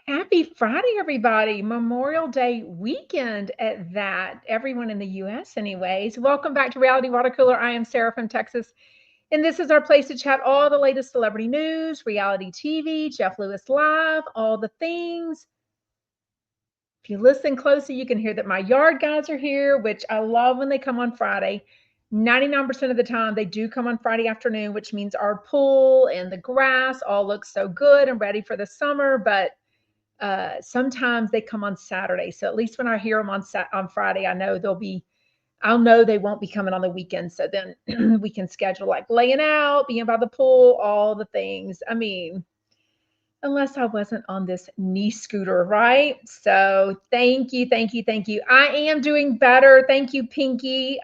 Happy Friday, everybody. Memorial Day weekend at that. Everyone in the US, anyways. Welcome back to Reality Water Cooler. I am Sarah from Texas, and this is our place to chat all the latest celebrity news, reality TV, Jeff Lewis Live, all the things. If you listen closely, you can hear that my yard guys are here, which I love when they come on Friday. 99% of the time, they do come on Friday afternoon, which means our pool and the grass all looks so good and ready for the summer. But sometimes they come on Saturday. So at least when I hear them on Friday, I know I'll know they won't be coming on the weekend. So then we can schedule like laying out, being by the pool, all the things. I mean, unless I wasn't on this knee scooter, right? So thank you, thank you, thank you. I am doing better. Thank you, Pinky.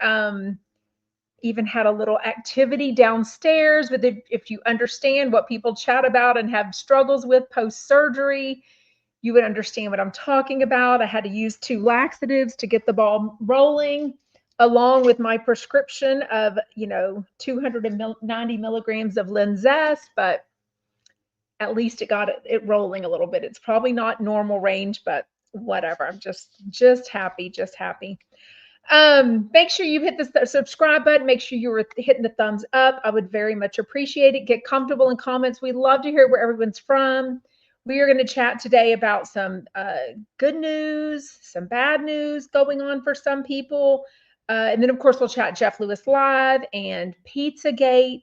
Even had a little activity downstairs with if you understand what people chat about and have struggles with post surgery, you would understand what I'm talking about. I had to use 2 laxatives to get the ball rolling, along with my prescription of 290 milligrams of Linzess, but at least it got it rolling a little bit. It's probably not normal range, but whatever. I'm just happy, just happy. Make sure you hit the subscribe button. Make sure you're hitting the thumbs up. I would very much appreciate it. Get comfortable in comments. We love to hear where everyone's from. We are going to chat today about some good news, some bad news going on for some people. And then, of course, we'll chat Jeff Lewis Live and Pizzagate.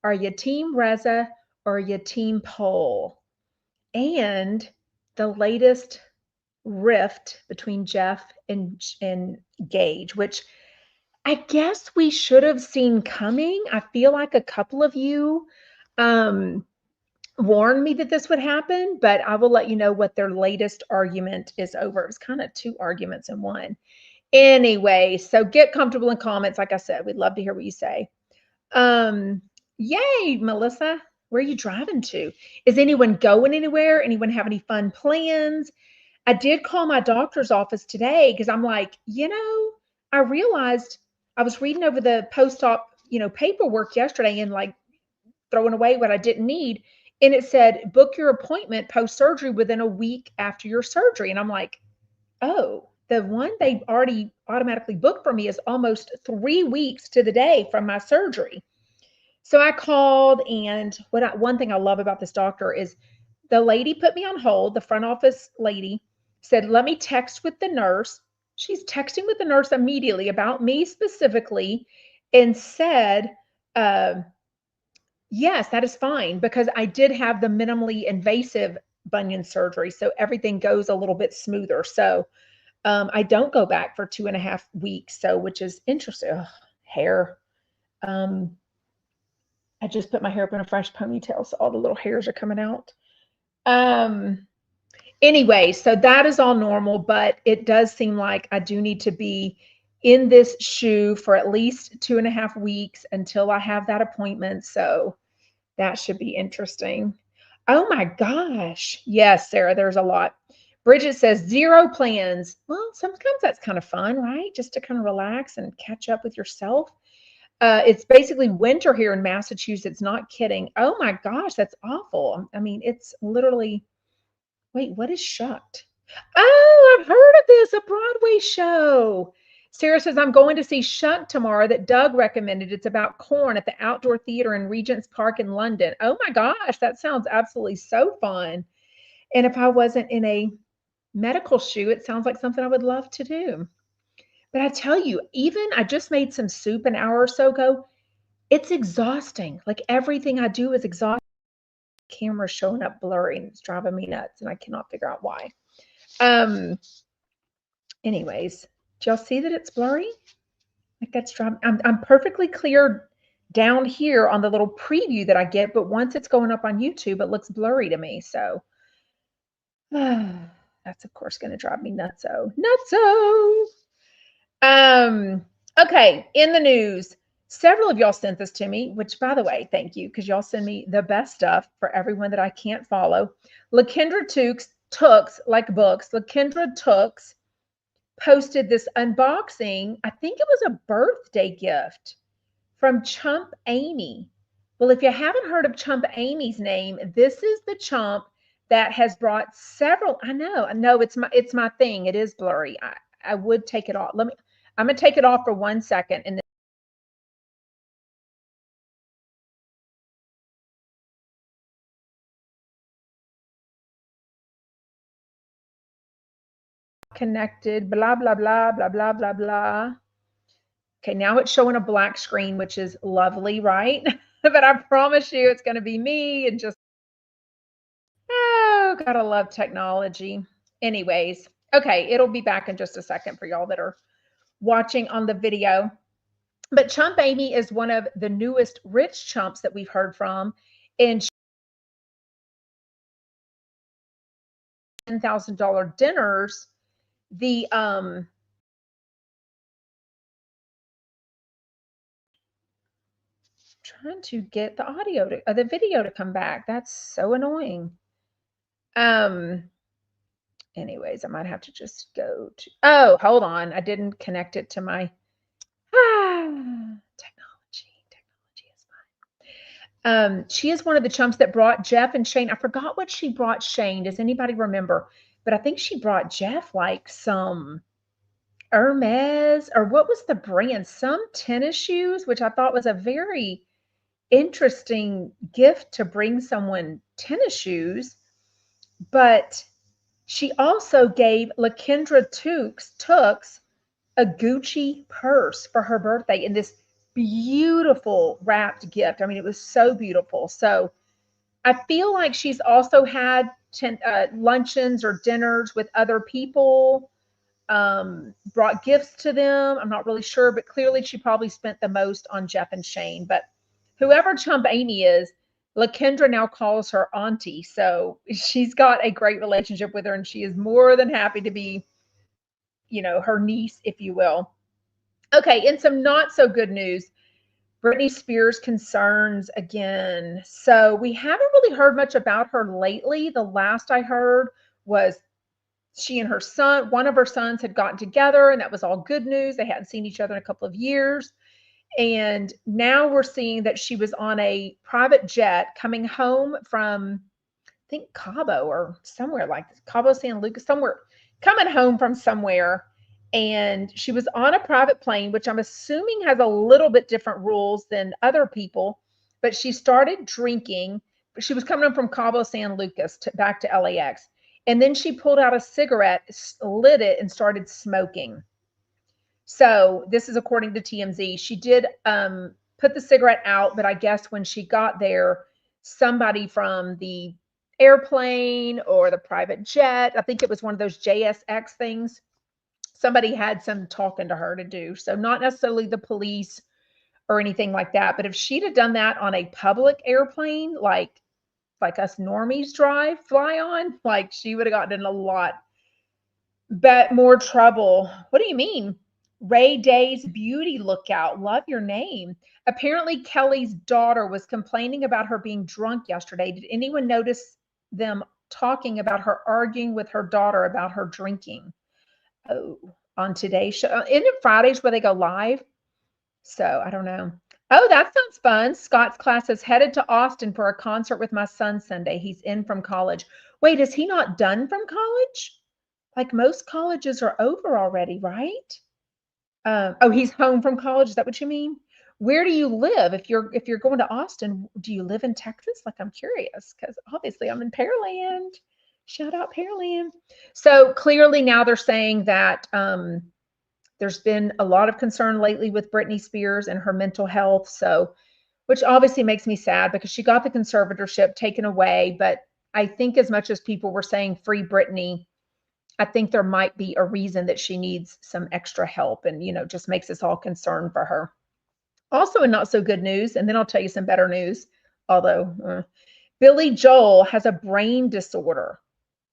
Are you Team Reza or are you Team Pol? And the latest rift between Jeff and Gage, which I guess we should have seen coming. I feel like a couple of you warned me that this would happen, but I will let you know what their latest argument is over. It was kind of 2 arguments in one. Anyway, so get comfortable in comments. Like I said, we'd love to hear what you say. Yay, Melissa. Where are you driving to? Is anyone going anywhere? Anyone have any fun plans? I did call my doctor's office today because I'm like, I realized I was reading over the post-op, paperwork yesterday and like throwing away what I didn't need. And it said, book your appointment post-surgery within a week after your surgery. And I'm like, oh, the one they already automatically booked for me is almost 3 weeks to the day from my surgery. So I called, and one thing I love about this doctor is the lady put me on hold. The front office lady said, let me text with the nurse. She's texting with the nurse immediately about me specifically and said, yes, that is fine because I did have the minimally invasive bunion surgery. So everything goes a little bit smoother. So I don't go back for 2.5 weeks. So, which is interesting. Ugh, hair. I just put my hair up in a fresh ponytail. So all the little hairs are coming out. Anyway, so that is all normal, but it does seem like I do need to be in this shoe for at least 2.5 weeks until I have that appointment. So that should be interesting. Oh my gosh. Yes, Sarah, there's a lot. Bridget says 0 plans. Well, sometimes that's kind of fun, right? Just to kind of relax and catch up with yourself. It's basically winter here in Massachusetts. Not kidding. Oh my gosh, that's awful. I mean, it's literally. Wait, what is Shucked? Oh, I've heard of this, a Broadway show. Sarah says, I'm going to see Shucked tomorrow that Doug recommended. It's about corn at the Outdoor Theater in Regent's Park in London. Oh my gosh, that sounds absolutely so fun. And if I wasn't in a medical shoe, it sounds like something I would love to do. But I tell you, even I just made some soup an hour or so ago. It's exhausting. Like everything I do is exhausting. Camera showing up blurry and it's driving me nuts and I cannot figure out why. Anyways, do y'all see that it's blurry? Like that's driving. I'm perfectly clear down here on the little preview that I get, but once it's going up on YouTube, it looks blurry to me. So that's of course going to drive me nutso. Okay, in the news. Several of y'all sent this to me, which, by the way, thank you, because y'all send me the best stuff for everyone that I can't follow. Lakendra Tooks, like books, Lakendra Tooks posted this unboxing. I think it was a birthday gift from Chump Amy. Well, if you haven't heard of Chump Amy's name, this is the chump that has brought several. I know it's my thing. It is blurry. I would take it off. I'm gonna take it off for 1 second and then connected, blah, blah, blah, blah, blah, blah, blah. Okay, now it's showing a black screen, which is lovely, right? But I promise you it's gonna be me and just, oh, gotta love technology. Anyways, okay, it'll be back in just a second for y'all that are watching on the video. But Chump Amy is one of the newest rich chumps that we've heard from. And $10,000 dinners, the trying to get the audio to the video to come back. That's so annoying. Anyways, I might have to just go to, oh, hold on. I didn't connect it to my technology is fine. She is one of the chumps that brought Jeff and Shane. I forgot what she brought Shane. Does anybody remember? But I think she brought Jeff like some Hermes, or what was the brand? Some tennis shoes, which I thought was a very interesting gift to bring someone tennis shoes. But she also gave LaKendra Tooks a Gucci purse for her birthday in this beautiful wrapped gift. I mean, it was so beautiful. So I feel like she's also had luncheons or dinners with other people, brought gifts to them. I'm not really sure, but clearly she probably spent the most on Jeff and Shane. But whoever Chump Amy is, LaKendra now calls her auntie. So she's got a great relationship with her, and she is more than happy to be, her niece, if you will. Okay, in some not so good news, Britney Spears concerns again. So we haven't really heard much about her lately. The last I heard was she and her son, one of her sons, had gotten together, and that was all good news. They hadn't seen each other in a couple of years. And now we're seeing that she was on a private jet coming home from, I think, Cabo or somewhere like this, Cabo San Lucas, somewhere, coming home from somewhere. And she was on a private plane, which I'm assuming has a little bit different rules than other people. But she started drinking. She was coming home from Cabo San Lucas back to LAX. And then she pulled out a cigarette, lit it, and started smoking. So this is according to TMZ. She did put the cigarette out, but I guess when she got there, somebody from the airplane or the private jet, I think it was one of those JSX things, somebody had some talking to her to do. So not necessarily the police or anything like that, but if she'd have done that on a public airplane, like us normies fly on, like she would have gotten in a lot but more trouble. What do you mean? Ray Day's beauty lookout. Love your name. Apparently, Kelly's daughter was complaining about her being drunk yesterday. Did anyone notice them talking about her arguing with her daughter about her drinking? Oh, on today's show. Isn't it Fridays where they go live? So I don't know. Oh, that sounds fun. Scott's class is headed to Austin for a concert with my son Sunday. He's in from college. Wait, is he not done from college? Like most colleges are over already, right? Oh, he's home from college. Is that what you mean? Where do you live? If you're going to Austin, do you live in Texas? Like, I'm curious because obviously I'm in Pearland. Shout out Pearland. So clearly now they're saying that there's been a lot of concern lately with Britney Spears and her mental health. So, which obviously makes me sad because she got the conservatorship taken away. But I think as much as people were saying free Britney, I think there might be a reason that she needs some extra help and, just makes us all concerned for her. Also, in not so good news, and then I'll tell you some better news, although Billy Joel has a brain disorder.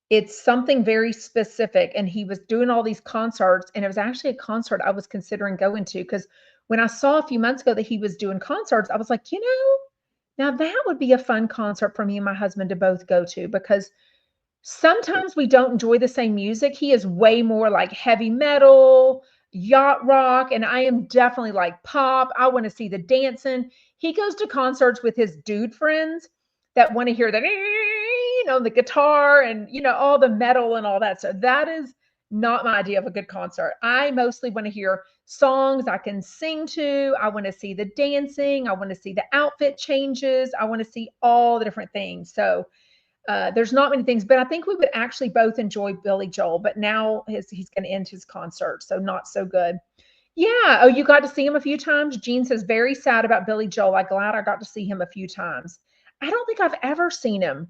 It's something very specific, and he was doing all these concerts, and it was actually a concert I was considering going to because when I saw a few months ago that he was doing concerts, I was like, now that would be a fun concert for me and my husband to both go to because sometimes we don't enjoy the same music. He is way more like heavy metal, yacht rock, and I am definitely like pop. I want to see the dancing. He goes to concerts with his dude friends that want to hear the the guitar and, all the metal and all that. So that is not my idea of a good concert. I mostly want to hear songs I can sing to. I want to see the dancing. I want to see the outfit changes. I want to see all the different things. So there's not many things, but I think we would actually both enjoy Billy Joel. But now he's going to end his concert, so not so good. Yeah. Oh, you got to see him a few times? Jean says, very sad about Billy Joel. I'm glad I got to see him a few times. I don't think I've ever seen him.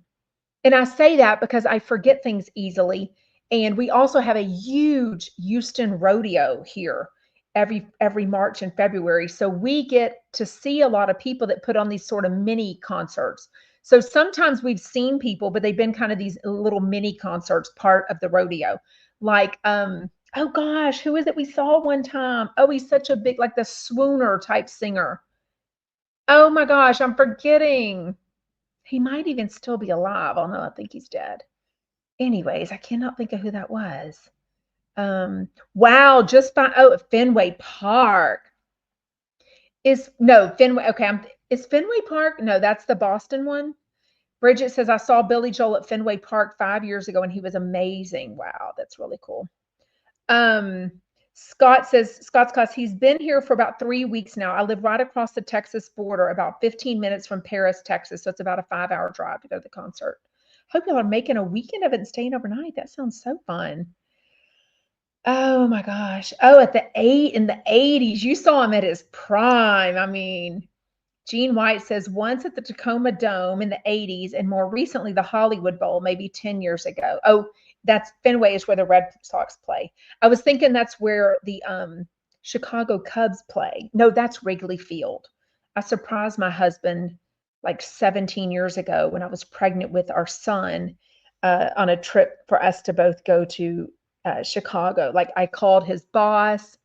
And I say that because I forget things easily. And we also have a huge Houston rodeo here every March and February. So we get to see a lot of people that put on these sort of mini concerts. So sometimes we've seen people, but they've been kind of these little mini concerts, part of the rodeo. Like, oh gosh, who is it we saw one time? Oh, he's such a big, like the swooner type singer. Oh my gosh, I'm forgetting. He might even still be alive. Oh no, I think he's dead. Anyways, I cannot think of who that was. Wow, just by Fenway Park. Fenway. Okay, is Fenway Park? No, that's the Boston one. Bridget says I saw Billy Joel at Fenway Park 5 years ago and he was amazing. Wow, that's really cool. Scott says, Scott's class, he's been here for about 3 weeks now. I live right across the Texas border, about 15 minutes from Paris, Texas. So it's about a 5-hour drive to go to the concert. Hope y'all are making a weekend of it and staying overnight. That sounds so fun. Oh my gosh. Oh, in the 80s, you saw him at his prime. I mean, Gene White says once at the Tacoma Dome in the 80s and more recently the Hollywood Bowl, maybe 10 years ago. Oh, that's Fenway is where the Red Sox play. I was thinking that's where the Chicago Cubs play. No, that's Wrigley Field. I surprised my husband like 17 years ago when I was pregnant with our son on a trip for us to both go to Chicago. Like I called his boss,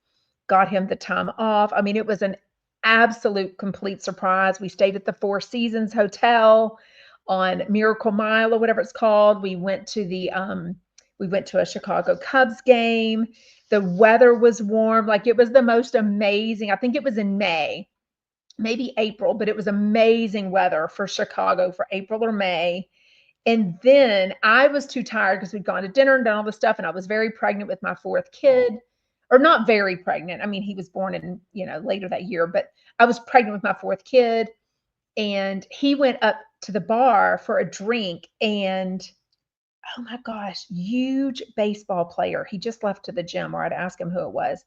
got him the time off. I mean, it was an absolute complete surprise. We stayed at the Four Seasons Hotel on Miracle Mile or whatever it's called. We went to a Chicago Cubs game. The weather was warm. Like it was the most amazing. I think it was in May, maybe April, but it was amazing weather for Chicago for April or May. And then I was too tired because we'd gone to dinner and done all this stuff. And I was very pregnant with my fourth kid, or not very pregnant. I mean, he was born in, later that year, but I was pregnant with my fourth kid. And he went up to the bar for a drink. And oh my gosh, huge baseball player. He just left to the gym, or I'd ask him who it was.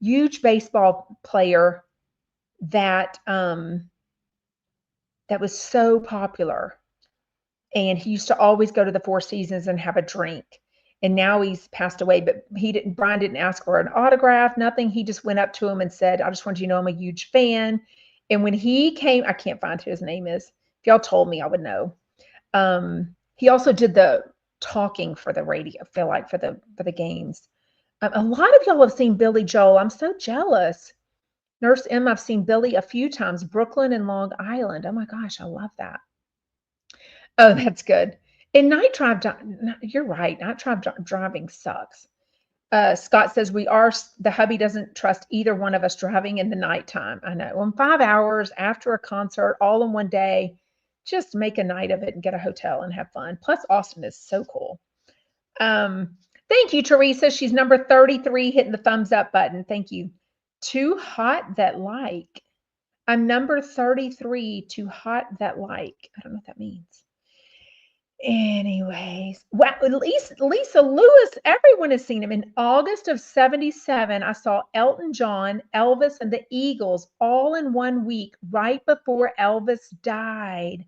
Huge baseball player that that was so popular. And he used to always go to the Four Seasons and have a drink. And now he's passed away, but Brian didn't ask for an autograph, nothing. He just went up to him and said, I just want you to know I'm a huge fan. And when he came, I can't find who his name is. If y'all told me, I would know. He also did the talking for the radio, I feel like, for the games. A lot of y'all have seen Billy Joel. I'm so jealous. Nurse M, I've seen Billy a few times, Brooklyn and Long Island. Oh my gosh, I love that. Oh, that's good. And night drive, you're right. Night drive driving sucks. Scott says the hubby doesn't trust either one of us driving in the nighttime. I know. Well, 5 hours after a concert, all in one day, just make a night of it and get a hotel and have fun. Plus, Austin is so cool. Thank you, Teresa. She's number 33, hitting the thumbs up button. Thank you. Too hot that like. I'm number 33, too hot that like. I don't know what that means. Anyways, well, Lisa Lewis, everyone has seen him. In August of 77, I saw Elton John, Elvis, and the Eagles all in 1 week right before Elvis died.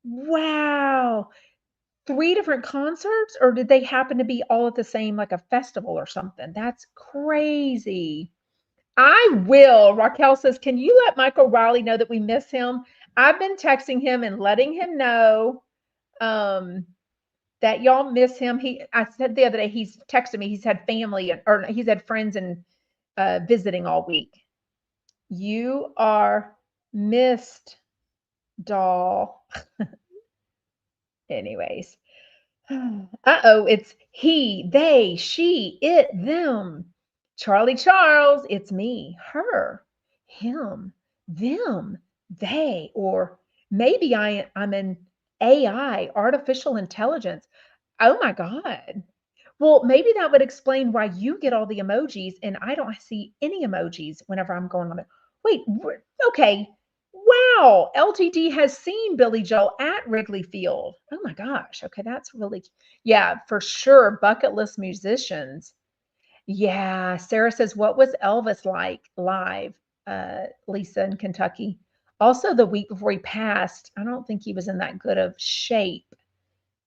Wow. 3 different concerts, or did they happen to be all at the same, like a festival or something? That's crazy. I will. Raquel says, can you let Michael Riley know that we miss him? I've been texting him and letting him know that y'all miss him. I said the other day, he's texted me, he's had family or he's had friends and visiting all week. You are missed, doll. Anyways. Uh-oh, it's he, they, she, it, them. Charlie Charles, it's me, her, him, them, they, or maybe I'm an AI, artificial intelligence. Oh my God. Well, maybe that would explain why you get all the emojis and I don't see any emojis whenever I'm going on it. Wait, okay. Wow. LTD has seen Billy Joel at Wrigley Field. Oh my gosh. Okay, that's really, yeah, for sure. Bucket list musicians. Yeah. Sarah says, what was Elvis like live? Lisa in Kentucky. Also, the week before he passed, I don't think he was in that good of shape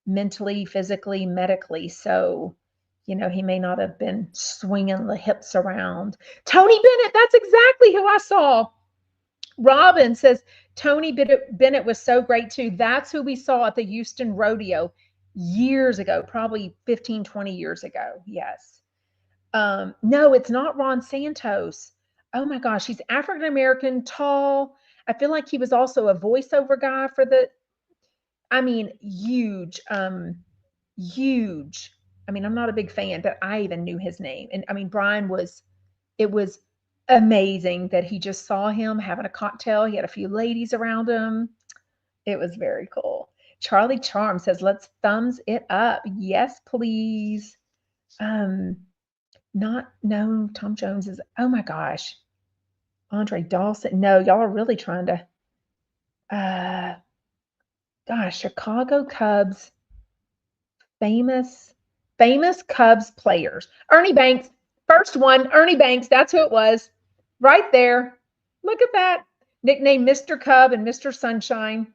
mentally, physically, medically. So, he may not have been swinging the hips around. Tony Bennett, that's exactly who I saw. Robin says, Tony Bennett was so great too. That's who we saw at the Houston Rodeo years ago, probably 15, 20 years ago. Yes. No, it's not Ron Santos. Oh my gosh, he's African American, tall. I feel like he was also a voiceover guy for huge, huge. I'm not a big fan, but I even knew his name. And Brian it was amazing that he just saw him having a cocktail. He had a few ladies around him. It was very cool. Charlie Charm says, let's thumbs it up. Yes, please. No, Tom Jones is, oh my gosh. Andre Dawson. No, y'all are really trying to, Chicago Cubs, famous Cubs players. Ernie Banks, first one, Ernie Banks, that's who it was. Right there. Look at that. Nicknamed Mr. Cub and Mr. Sunshine.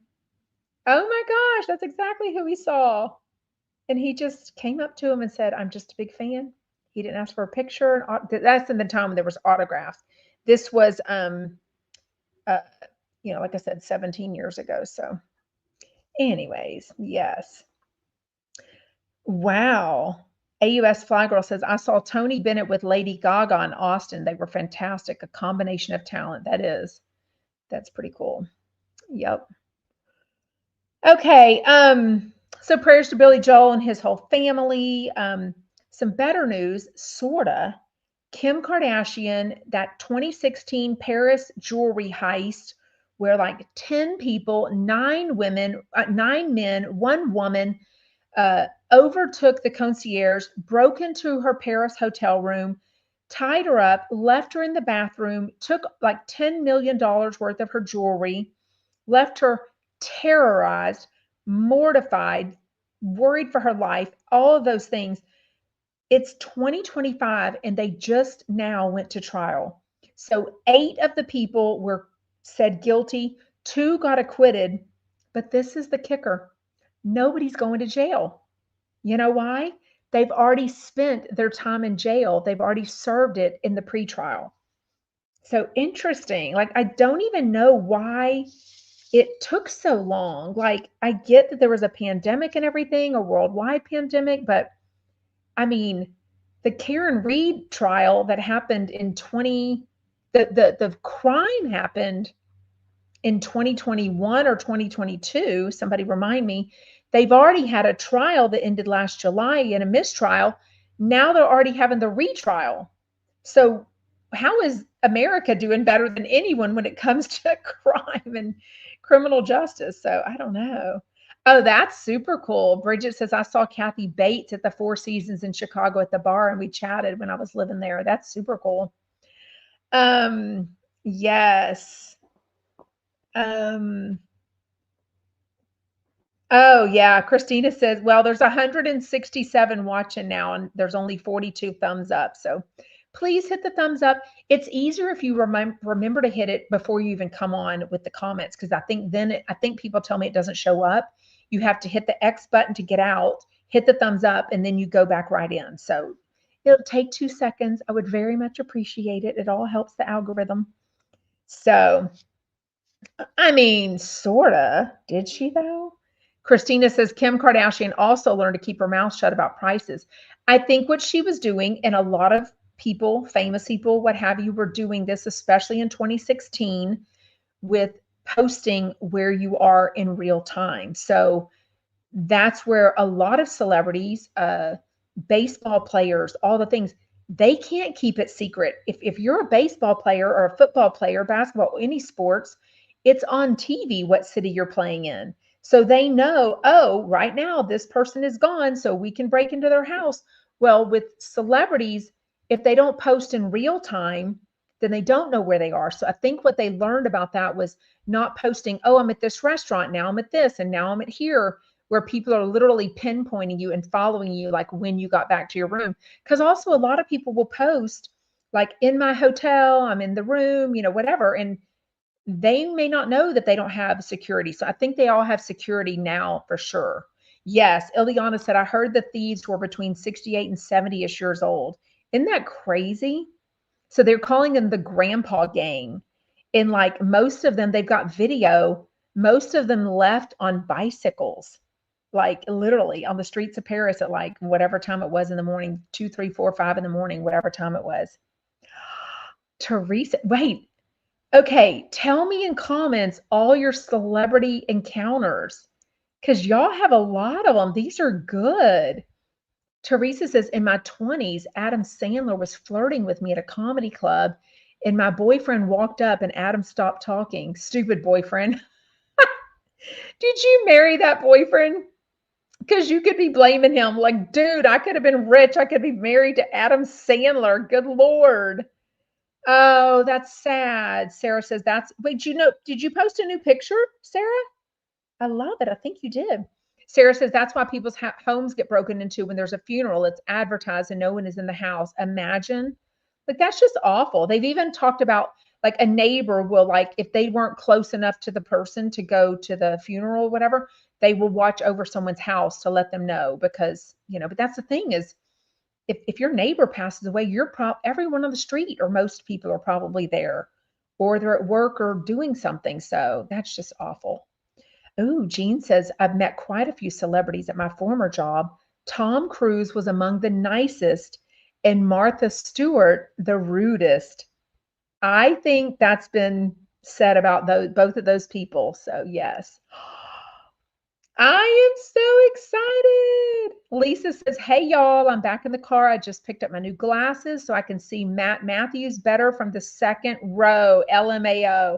Oh my gosh, that's exactly who we saw. And he just came up to him and said, I'm just a big fan. He didn't ask for a picture. That's in the time when there was autographs. This was, like I said, 17 years ago. So anyways, yes. Wow. AUS Fly Girl says, I saw Tony Bennett with Lady Gaga in Austin. They were fantastic. A combination of talent. That's pretty cool. Yep. Okay. So prayers to Billy Joel and his whole family. Some better news, sorta. Kim Kardashian, that 2016 Paris jewelry heist, where like 10 people, 9 women, 9 men, 1 woman, overtook the concierge, broke into her Paris hotel room, tied her up, left her in the bathroom, took like $10 million worth of her jewelry, left her terrorized, mortified, worried for her life, all of those things. It's 2025 and they just now went to trial. So 8 of the people were said guilty, 2 got acquitted, but this is the kicker. Nobody's going to jail. You know why? They've already spent their time in jail. They've already served it in the pretrial. So interesting. Like, I don't even know why it took so long. Like, I get that there was a pandemic and everything, a worldwide pandemic, but the Karen Reed trial that happened in the crime happened in 2021 or 2022. Somebody remind me. They've already had a trial that ended last July in a mistrial. Now they're already having the retrial. So how is America doing better than anyone when it comes to crime and criminal justice? So I don't know. Oh, that's super cool. Bridget says, I saw Kathy Bates at the Four Seasons in Chicago at the bar, and we chatted when I was living there. That's super cool. Yes. Oh, yeah. Christina says, well, there's 167 watching now, and there's only 42 thumbs up. So please hit the thumbs up. It's easier if you remember to hit it before you even come on with the comments, because I think people tell me it doesn't show up. You have to hit the X button to get out, hit the thumbs up, and then you go back right in. So it'll take 2 seconds. I would very much appreciate it. It all helps the algorithm. So, sorta. Did she though? Christina says Kim Kardashian also learned to keep her mouth shut about prices. I think what she was doing, and a lot of people, famous people, what have you, were doing this, especially in 2016, with posting where you are in real time. So that's where a lot of celebrities, baseball players, all the things, they can't keep it secret. If you're a baseball player or a football player, basketball, any sports, it's on TV what city you're playing in. So they know, oh, right now this person is gone, so we can break into their house. Well, with celebrities, if they don't post in real time, then they don't know where they are. So I think what they learned about that was not posting, oh, I'm at this restaurant, now I'm at this, and now I'm at here, where people are literally pinpointing you and following you, like when you got back to your room. Because also a lot of people will post, like, in my hotel, I'm in the room, whatever. And they may not know that they don't have security. So I think they all have security now for sure. Yes, Ileana said, I heard the thieves were between 68 and 70-ish years old. Isn't that crazy? So they're calling them the grandpa gang. And like most of them, they've got video. Most of them left on bicycles, like literally on the streets of Paris at like whatever time it was in the morning, 2, 3, 4, 5 in the morning, whatever time it was. Teresa, wait, okay, tell me in comments all your celebrity encounters because y'all have a lot of them. These are good. Teresa says, in my 20s, Adam Sandler was flirting with me at a comedy club, and my boyfriend walked up and Adam stopped talking. Stupid boyfriend. Did you marry that boyfriend? Because you could be blaming him. Like, dude, I could have been rich. I could be married to Adam Sandler. Good Lord. Oh, that's sad. Sarah says wait, did you post a new picture, Sarah? I love it. I think you did. Sarah says that's why people's homes get broken into when there's a funeral. It's advertised and no one is in the house. Imagine. Like, that's just awful. They've even talked about like a neighbor will, like, if they weren't close enough to the person to go to the funeral or whatever, they will watch over someone's house to let them know because, but that's the thing is, if your neighbor passes away, everyone on the street or most people are probably there, or they're at work or doing something. So that's just awful. Oh, Jean says, I've met quite a few celebrities at my former job. Tom Cruise was among the nicest and Martha Stewart the rudest. I think that's been said about both of those people. So yes. I am so excited. Lisa says, hey, y'all, I'm back in the car. I just picked up my new glasses so I can see Matt Matthews better from the second row. LMAO.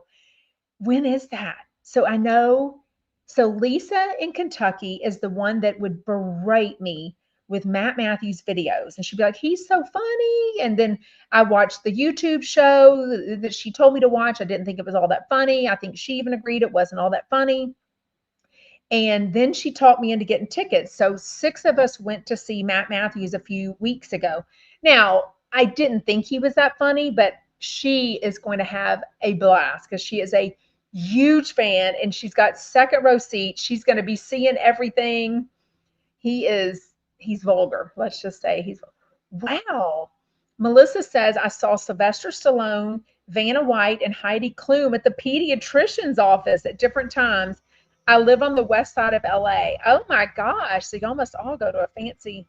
When is that? So I know. So Lisa in Kentucky is the one that would berate me with Matt Matthews videos. And she'd be like, he's so funny. And then I watched the YouTube show that she told me to watch. I didn't think it was all that funny. I think she even agreed it wasn't all that funny. And then she talked me into getting tickets. So 6 of us went to see Matt Matthews a few weeks ago. Now, I didn't think he was that funny, but she is going to have a blast because she is a huge fan and she's got second row seats. She's going to be seeing everything. He's vulgar. Let's just say he's, wow. Melissa says, I saw Sylvester Stallone, Vanna White, and Heidi Klum at the pediatrician's office at different times. I live on the west side of LA. Oh my gosh. So you almost all go to a fancy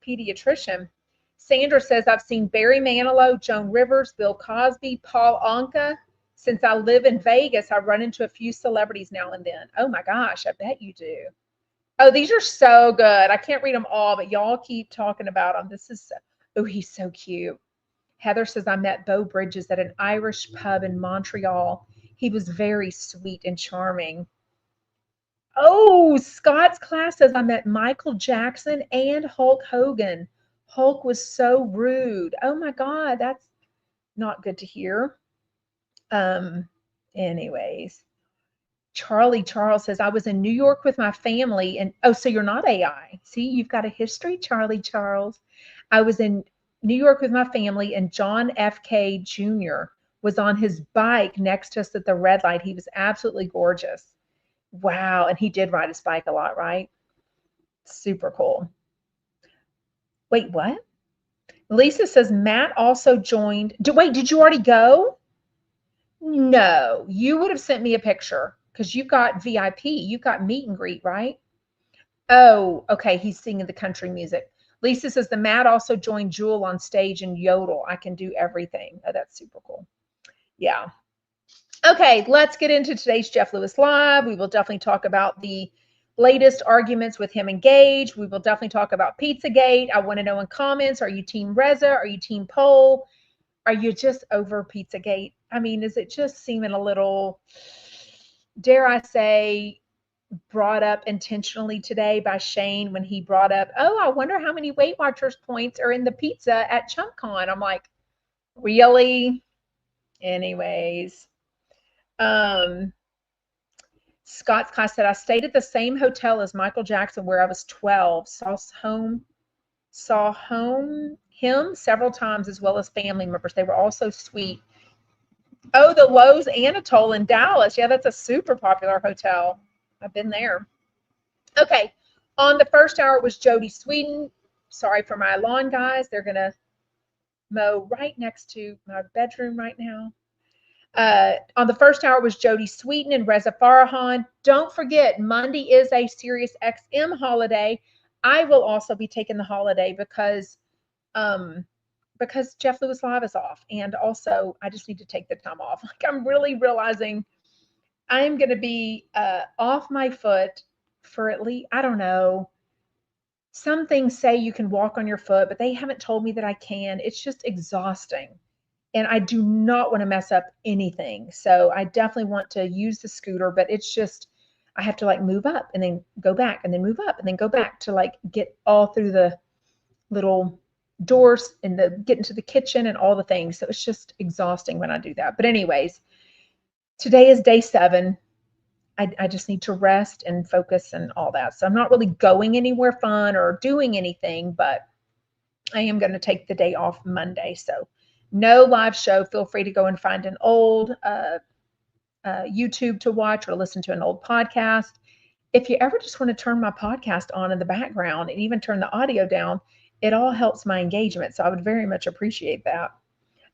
pediatrician. Sandra says, I've seen Barry Manilow, Joan Rivers, Bill Cosby, Paul Anka. Since I live in Vegas, I run into a few celebrities now and then. Oh my gosh, I bet you do. Oh, these are so good. I can't read them all, but y'all keep talking about them. Oh, he's so cute. Heather says, I met Beau Bridges at an Irish pub in Montreal. He was very sweet and charming. Oh, Scott's class says, I met Michael Jackson and Hulk Hogan. Hulk was so rude. Oh my God, that's not good to hear. Anyways, Charlie Charles says, I was in New York with my family and, oh, so you're not AI. See, you've got a history, Charlie Charles. I was in New York with my family and John F.K. Jr. was on his bike next to us at the red light. He was absolutely gorgeous. Wow. And he did ride his bike a lot, right? Super cool. Wait, what? Lisa says Matt also joined. Wait, did you already go? No, you would have sent me a picture because you've got VIP. You've got meet and greet, right? Oh, okay. He's singing the country music. Lisa says the Matt also joined Jewel on stage and yodel. I can do everything. Oh, that's super cool. Yeah. Okay, let's get into today's Jeff Lewis Live. We will definitely talk about the latest arguments with him and Gage. We will definitely talk about Pizzagate. I want to know in comments, are you team Reza? Are you team Pol? Are you just over Pizzagate? I mean, is it just seeming a little, dare I say, brought up intentionally today by Shane when he brought up, oh, I wonder how many Weight Watchers points are in the pizza at Chump Con. I'm like, really? Anyways, Scott's class said, I stayed at the same hotel as Michael Jackson where I was 12. Saw him several times as well as family members. They were all so sweet. Oh, the Lowe's Anatole in Dallas. Yeah, that's a super popular hotel. I've been there. Okay. On the first hour was Jodie Sweetin. Sorry for my lawn, guys. They're going to mow right next to my bedroom right now. On the first hour was Jodie Sweetin and Reza Farhan. Don't forget, Monday is a Sirius XM holiday. I will also be taking the holiday because Jeff Lewis Live is off. And also, I just need to take the time off. Like, I'm really realizing I'm going to be off my foot for at least, I don't know. Some things say you can walk on your foot, but they haven't told me that I can. It's just exhausting. And I do not want to mess up anything. So I definitely want to use the scooter, but it's just, I have to like move up and then go back and then move up and then go back to like get all through the little doors and get into the kitchen and all the things. So it's just exhausting when I do that. But anyways, today is day 7. I just need to rest and focus and all that. So I'm not really going anywhere fun or doing anything, but I am going to take the day off Monday. So no live show. Feel free to go and find an old YouTube to watch or listen to an old podcast. If you ever just want to turn my podcast on in the background and even turn the audio down, it all helps my engagement. So I would very much appreciate that.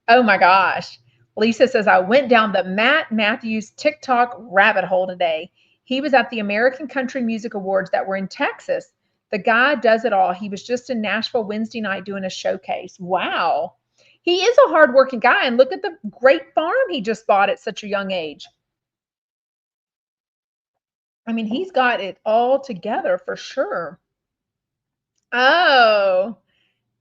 Oh my gosh. Lisa says, I went down the Matt Matthews TikTok rabbit hole today. He was at the American Country Music Awards that were in Texas. The guy does it all. He was just in Nashville Wednesday night doing a showcase. Wow. He is a hardworking guy. And look at the great farm he just bought at such a young age. I mean, he's got it all together for sure. Oh,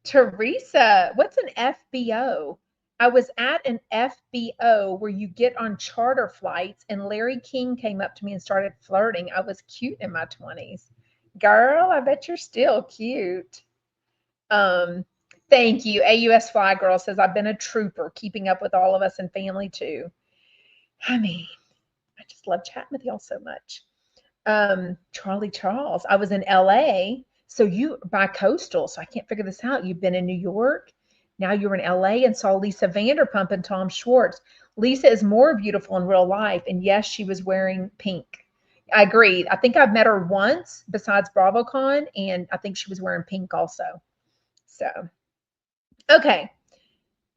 Teresa, what's an FBO? I was at an FBO where you get on charter flights, and Larry King came up to me and started flirting. I was cute in my 20s. Girl, I bet you're still cute. Thank you. AUS Fly Girl says, I've been a trooper, keeping up with all of us and family too. I mean, I just love chatting with y'all so much. Charlie Charles, I was in LA. So you bi-coastal, so I can't figure this out. You've been in New York. Now you're in LA and saw Lisa Vanderpump and Tom Schwartz. Lisa is more beautiful in real life. And yes, she was wearing pink. I agree. I think I've met her once besides BravoCon, and I think she was wearing pink also. So, okay.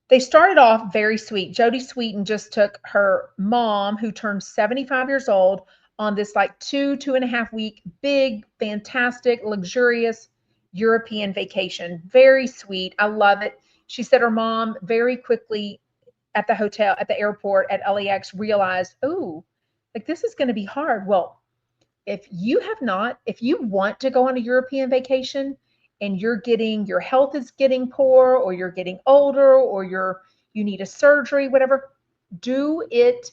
They started off very sweet. Jodie Sweetin just took her mom, who turned 75 years old, on this like 2.5 week, big, fantastic, luxurious European vacation. Very sweet. I love it. She said her mom very quickly at the hotel, at the airport at LAX realized, oh, like this is going to be hard. Well, if you want to go on a European vacation and your health is getting poor, or you're getting older, or you need a surgery, whatever, do it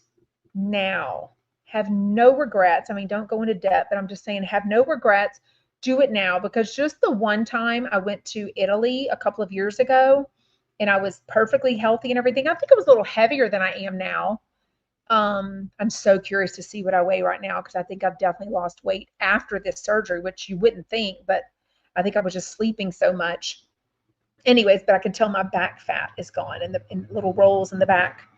now. Have no regrets. I mean, don't go into debt, but I'm just saying, have no regrets. Do it now, because just the one time I went to Italy a couple of years ago and I was perfectly healthy and everything. I think I was a little heavier than I am now. I'm so curious to see what I weigh right now, because I think I've definitely lost weight after this surgery, which you wouldn't think, but I think I was just sleeping so much. Anyways, but I can tell my back fat is gone in little rolls in the back.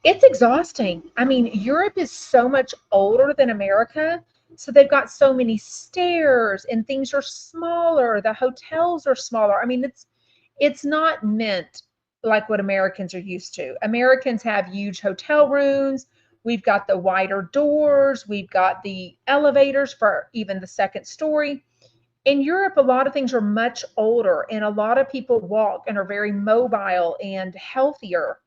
It's exhausting. I mean, Europe is so much older than America. So they've got so many stairs and things are smaller. The hotels are smaller. I mean, it's not meant like what Americans are used to. Americans have huge hotel rooms. We've got the wider doors. We've got the elevators for even the second story. In Europe, a lot of things are much older, and a lot of people walk and are very mobile and healthier.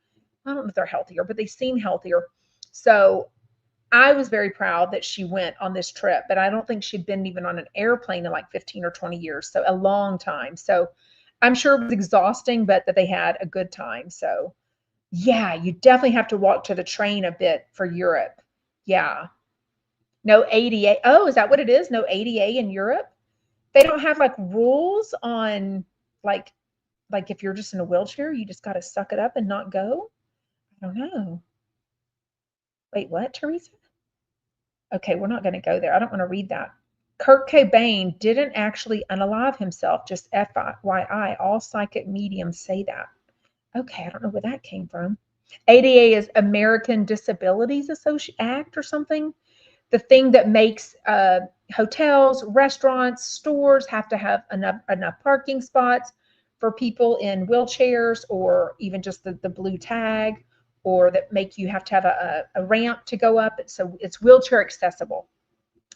I don't know if they're healthier, but they seem healthier. So I was very proud that she went on this trip, but I don't think she'd been even on an airplane in like 15 or 20 years. So a long time. So I'm sure it was exhausting, but that they had a good time. So yeah, you definitely have to walk to the train a bit for Europe. Yeah. No ADA. Oh, is that what it is? No ADA in Europe? They don't have like rules on like if you're just in a wheelchair, you just got to suck it up and not go? I don't know. Wait, what, Teresa? Okay, we're not going to go there. I don't want to read that. Kurt Cobain didn't actually unalive himself, just FYI. All psychic mediums say that. Okay, I don't know where that came from. ADA is American Disabilities Act or something. The thing that makes hotels, restaurants, stores have to have enough parking spots for people in wheelchairs, or even just the blue tag, or that make you have to have a ramp to go up. So it's wheelchair accessible,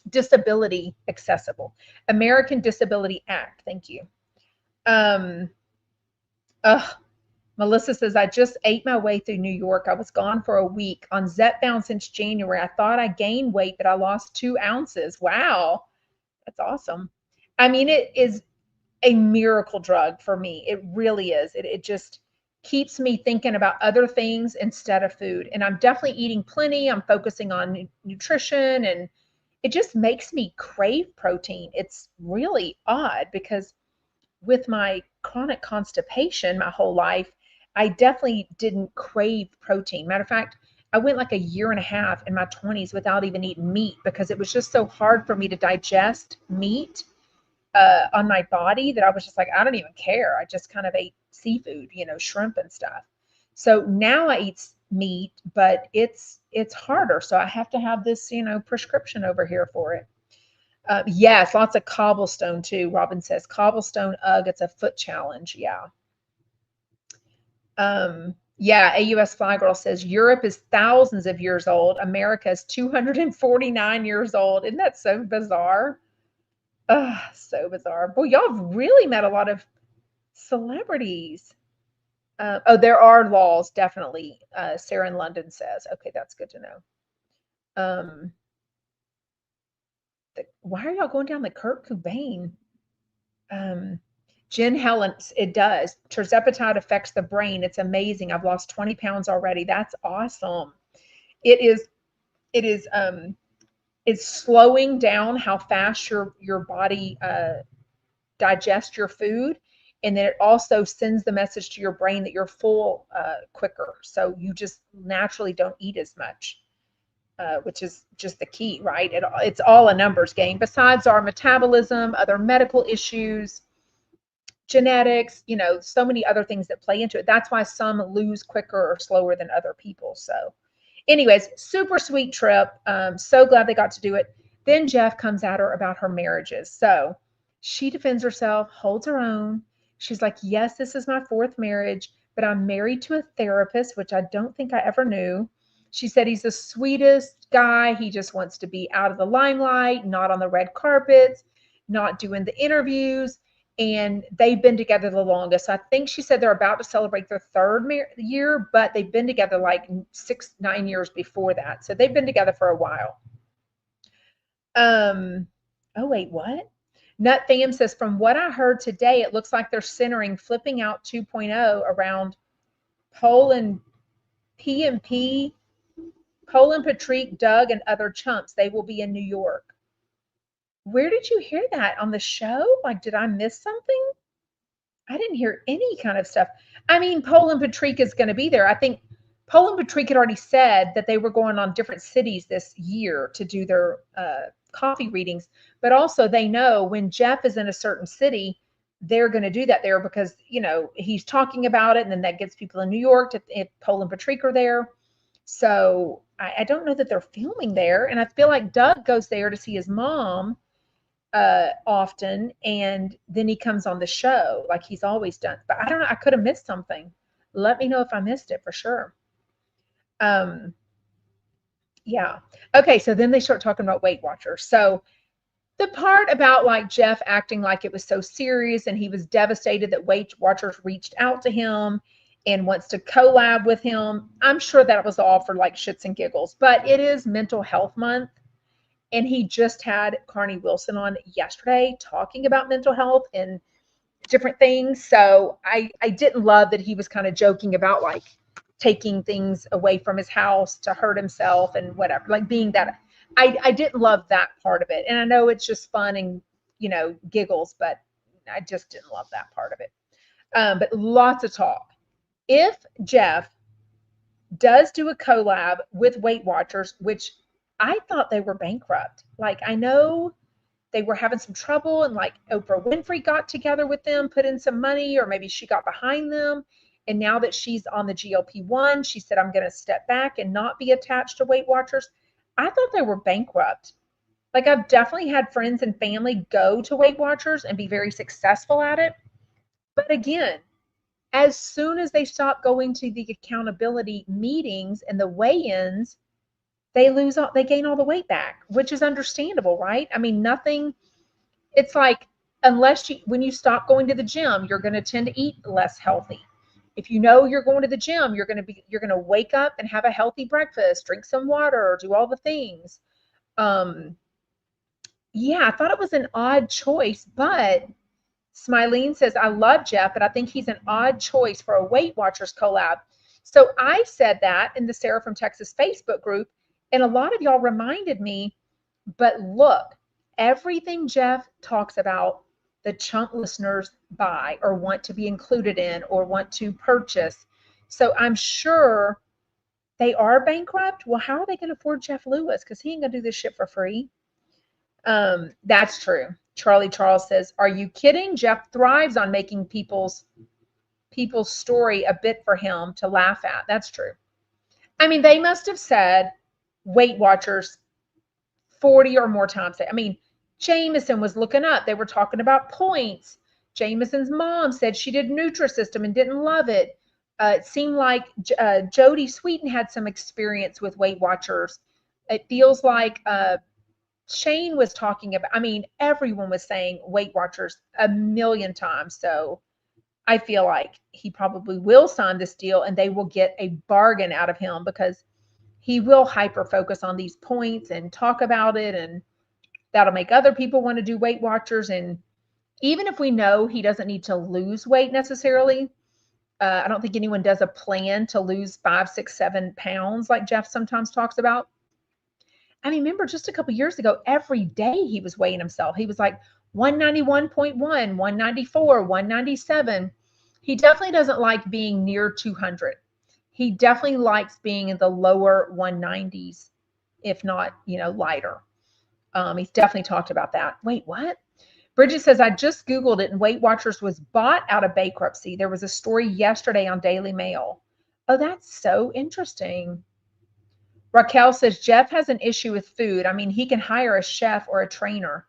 disability accessible. American Disability Act. Thank you. Um, Melissa says, I just ate my way through New York. I was gone for a week on Zepbound since January. I thought I gained weight, but I lost 2 ounces. Wow. That's awesome. I mean, it is a miracle drug for me. It really is. It just keeps me thinking about other things instead of food. And I'm definitely eating plenty. I'm focusing on nutrition, and it just makes me crave protein. It's really odd because with my chronic constipation my whole life, I definitely didn't crave protein. Matter of fact, I went like a year and a half in my 20s without even eating meat because it was just so hard for me to digest meat on my body that I was just like, I don't even care. I just kind of ate seafood, shrimp and stuff. So now I eat meat, but it's harder. So I have to have this, prescription over here for it. Yes, lots of cobblestone too. Robin says cobblestone. Ugh, it's a foot challenge. Yeah. Yeah. AUS Fly Girl says Europe is thousands of years old. America is 249 years old. Isn't that so bizarre? Ugh, so bizarre. Boy, y'all have really met a lot of celebrities. Oh, there are laws, definitely. Sarah in London says. Okay, that's good to know. Why are y'all going down the Kurt Cobain? Jen Helen, it does. Terzepatide affects the brain. It's amazing. I've lost 20 pounds already. That's awesome. It is, it's slowing down how fast your body digests your food. And then it also sends the message to your brain that you're full quicker. So you just naturally don't eat as much. Which is just the key, right? It's all a numbers game. Besides our metabolism, other medical issues, genetics, so many other things that play into it. That's why some lose quicker or slower than other people. So, anyways, super sweet trip. So glad they got to do it. Then Jeff comes at her about her marriages. So she defends herself, holds her own. She's like, yes, this is my 4th marriage, but I'm married to a therapist, which I don't think I ever knew. She said he's the sweetest guy. He just wants to be out of the limelight, not on the red carpets, not doing the interviews. And they've been together the longest. I think she said they're about to celebrate their 3rd year, but they've been together like 9 years before that. So they've been together for a while. Oh, wait, what? Nut Fam says, from what I heard today, it looks like they're centering Flipping Out 2.0 around Pol and P, Colin, Patrick, Doug, and other chumps. They will be in New York. Where did you hear that? On the show? Like, did I miss something? I didn't hear any kind of stuff. I mean, Pol and Patrick is going to be there. I think Pol and Patrick had already said that they were going on different cities this year to do their coffee readings. But also they know when Jeff is in a certain city, they're going to do that there because, he's talking about it. And then that gets people in New York if Pol and Patrick are there. So I don't know that they're filming there. And I feel like Doug goes there to see his mom often, and then he comes on the show like he's always done. But I don't know. I could have missed something. Let me know if I missed it for sure. Yeah. Okay. So then they start talking about Weight Watchers. So the part about like Jeff acting like it was so serious and he was devastated that Weight Watchers reached out to him and wants to collab with him. I'm sure that was all for like shits and giggles, but it is Mental Health Month. And he just had Carney Wilson on yesterday talking about mental health and different things. So I didn't love that he was kind of joking about like taking things away from his house to hurt himself and whatever, like being that I didn't love that part of it. And I know it's just fun and, giggles, but I just didn't love that part of it. But lots of talk. If Jeff does do a collab with Weight Watchers, which I thought they were bankrupt. Like, I know they were having some trouble, and like Oprah Winfrey got together with them, put in some money, or maybe she got behind them. And now that she's on the GLP-1, she said, I'm going to step back and not be attached to Weight Watchers. I thought they were bankrupt. Like, I've definitely had friends and family go to Weight Watchers and be very successful at it. But again, as soon as they stop going to the accountability meetings and the weigh-ins, they gain all the weight back, which is understandable, right? I mean, nothing, it's like, when you stop going to the gym, you're going to tend to eat less healthy. If you know you're going to the gym, you're going to wake up and have a healthy breakfast, drink some water, do all the things. Yeah, I thought it was an odd choice, but Smilene says, I love Jeff, but I think he's an odd choice for a Weight Watchers collab. So I said that in the Sarah from Texas Facebook group, and a lot of y'all reminded me, but look, everything Jeff talks about, the Chump listeners buy or want to be included in or want to purchase. So I'm sure they are bankrupt. Well, how are they going to afford Jeff Lewis? Because he ain't going to do this shit for free. That's true. Charlie Charles says, are you kidding? Jeff thrives on making people's story a bit for him to laugh at. That's true. I mean, they must have said Weight Watchers 40 or more times. I mean, Jameson was looking up. They were talking about points. Jameson's mom said she did Nutrisystem and didn't love it. It seemed like Jodie Sweetin had some experience with Weight Watchers. It feels like Shane was talking about, I mean, everyone was saying Weight Watchers a million times. So I feel like he probably will sign this deal and they will get a bargain out of him because he will hyper focus on these points and talk about it. And that'll make other people want to do Weight Watchers. And even if we know he doesn't need to lose weight necessarily, I don't think anyone does a plan to lose 5, 6, 7 pounds like Jeff sometimes talks about. I mean, remember just a couple years ago, every day he was weighing himself. He was like 191.1, 194, 197. He definitely doesn't like being near 200. He definitely likes being in the lower 190s, if not, lighter. He's definitely talked about that. Wait, what? Bridget says, I just Googled it and Weight Watchers was bought out of bankruptcy. There was a story yesterday on Daily Mail. Oh, that's so interesting. Raquel says, Jeff has an issue with food. I mean, he can hire a chef or a trainer.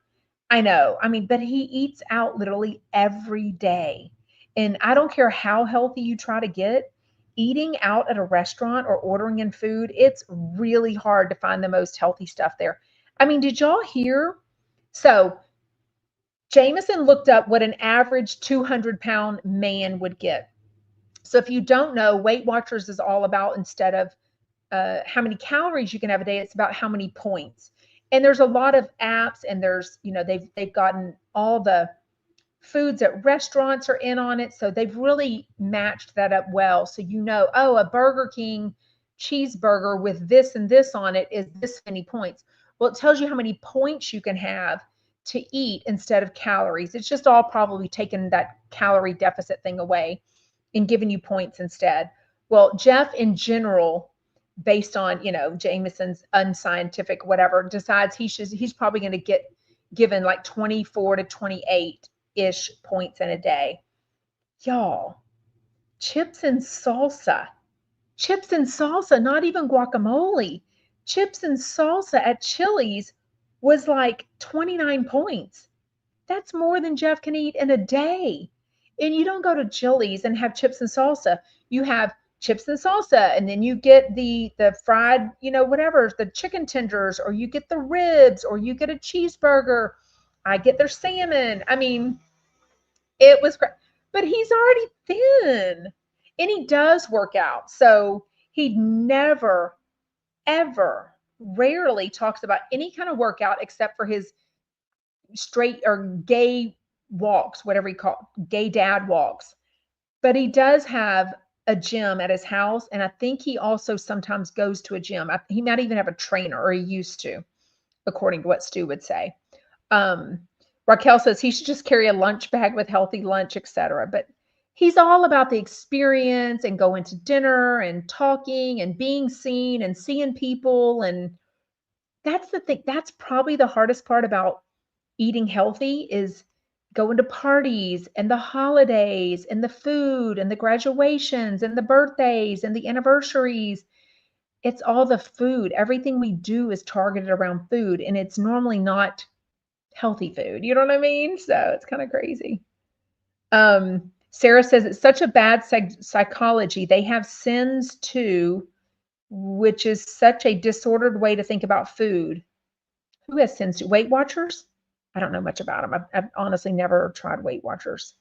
I know. I mean, but he eats out literally every day. And I don't care how healthy you try to get, eating out at a restaurant or ordering in food, it's really hard to find the most healthy stuff there. I mean, did y'all hear? So Jameson looked up what an average 200-pound man would get. So if you don't know, Weight Watchers is all about, instead of how many calories you can have a day, it's about how many points. And there's a lot of apps, and there's, they've gotten all the foods at restaurants are in on it. So they've really matched that up well. So, a Burger King cheeseburger with this and this on it is this many points. Well, it tells you how many points you can have to eat instead of calories. It's just all probably taken that calorie deficit thing away and giving you points instead. Well, Jeff in general, based on, Jameson's unscientific whatever, decides he's probably going to get given like 24 to 28-ish points in a day. Y'all, chips and salsa, not even guacamole. Chips and salsa at Chili's was like 29 points. That's more than Jeff can eat in a day. And you don't go to Chili's and have chips and salsa. You have chips and salsa, and then you get the fried, whatever, the chicken tenders, or you get the ribs, or you get a cheeseburger. I get their salmon. I mean, it was great. But he's already thin, and he does work out. So he never, ever, rarely talks about any kind of workout except for his straight or gay walks, whatever he calls gay dad walks. But he does have a gym at his house, and I think he also sometimes goes to a gym. He might even have a trainer, or he used to. according to what Stu would say. Raquel says he should just carry a lunch bag with healthy lunch, etc. But he's all about the experience and going to dinner and talking and being seen and seeing people. And that's the thing. That's probably the hardest part about eating healthy is going to parties and the holidays and the food and the graduations and the birthdays and the anniversaries. It's all the food. Everything we do is targeted around food, and it's normally not healthy food. You know what I mean? So it's kind of crazy. Sarah says it's such a bad psychology. They have sins too, which is such a disordered way to think about food. Who has sins too? Weight Watchers? I don't know much about them. I've honestly never tried Weight Watchers.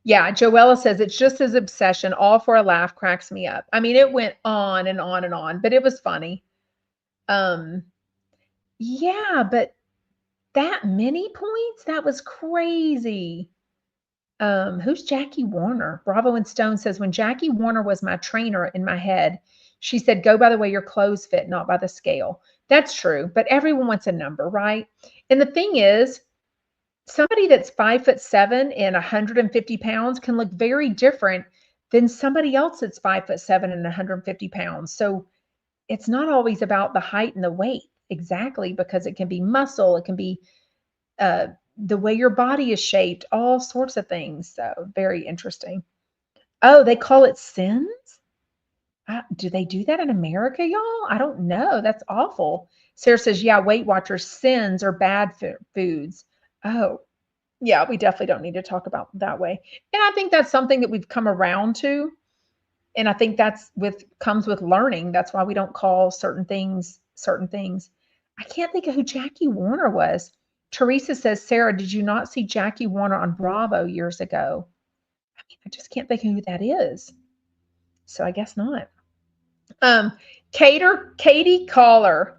Yeah, Joella says it's just his obsession, all for a laugh, cracks me up. I mean, it went on and on and on, but it was funny. Yeah, but that many points? That was crazy. Who's Jackie Warner? Bravo and Stone says, when Jackie Warner was my trainer in my head, she said, go by the way your clothes fit, not by the scale. That's true, but everyone wants a number, right? And the thing is, somebody that's 5'7" and 150 pounds can look very different than somebody else that's 5'7" and 150 pounds. So it's not always about the height and the weight exactly, because it can be muscle, it can be the way your body is shaped, all sorts of things. So very interesting. Oh, they call it sins? Do they do that in America, y'all? I don't know. That's awful. Sarah says, yeah, Weight Watchers, sins are bad foods. Oh, yeah, we definitely don't need to talk about that way. And I think that's something that we've come around to. And I think that's comes with learning. That's why we don't call certain things certain things. I can't think of who Jackie Warner was. Teresa says, Sarah, did you not see Jackie Warner on Bravo years ago? I mean, I just can't think of who that is. So I guess not. Katie Caller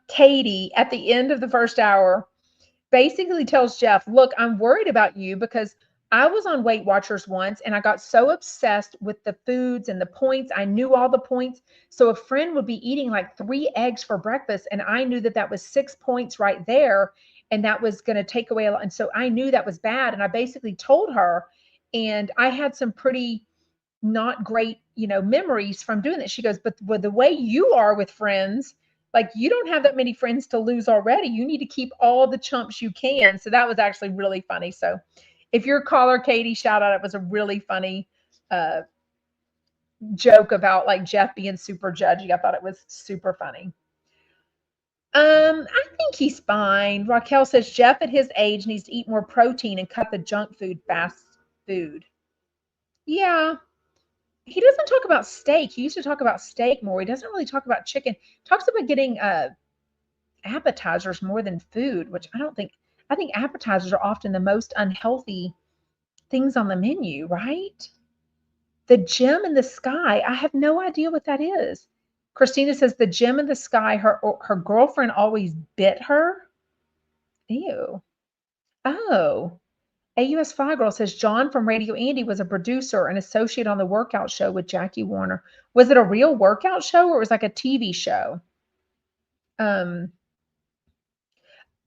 Katie at the end of the first hour basically tells Jeff, look, I'm worried about you because I was on Weight Watchers once and I got so obsessed with the foods and the points. I knew all the points. So a friend would be eating like 3 eggs for breakfast, and I knew that that was 6 points right there, and that was going to take away a lot. And so I knew that was bad. And I basically told her, and I had some pretty not great, memories from doing that. She goes, but with the way you are with friends, like you don't have that many friends to lose already. You need to keep all the chumps you can. So that was actually really funny. So if you're a caller, Katie, shout out. It was a really funny joke about like Jeff being super judgy. I thought it was super funny. I think he's fine. Raquel says Jeff at his age needs to eat more protein and cut the junk food, fast food. Yeah, he doesn't talk about steak. He used to talk about steak more. He doesn't really talk about chicken. Talks about getting appetizers more than food, which I think appetizers are often the most unhealthy things on the menu, right? The gem in the sky. I have no idea what that is. Christina says the gem in the sky, her girlfriend always bit her. Ew. Oh. AUS Fly Girl says John from Radio Andy was a producer and associate on the workout show with Jackie Warner. Was it a real workout show or it was like a TV show?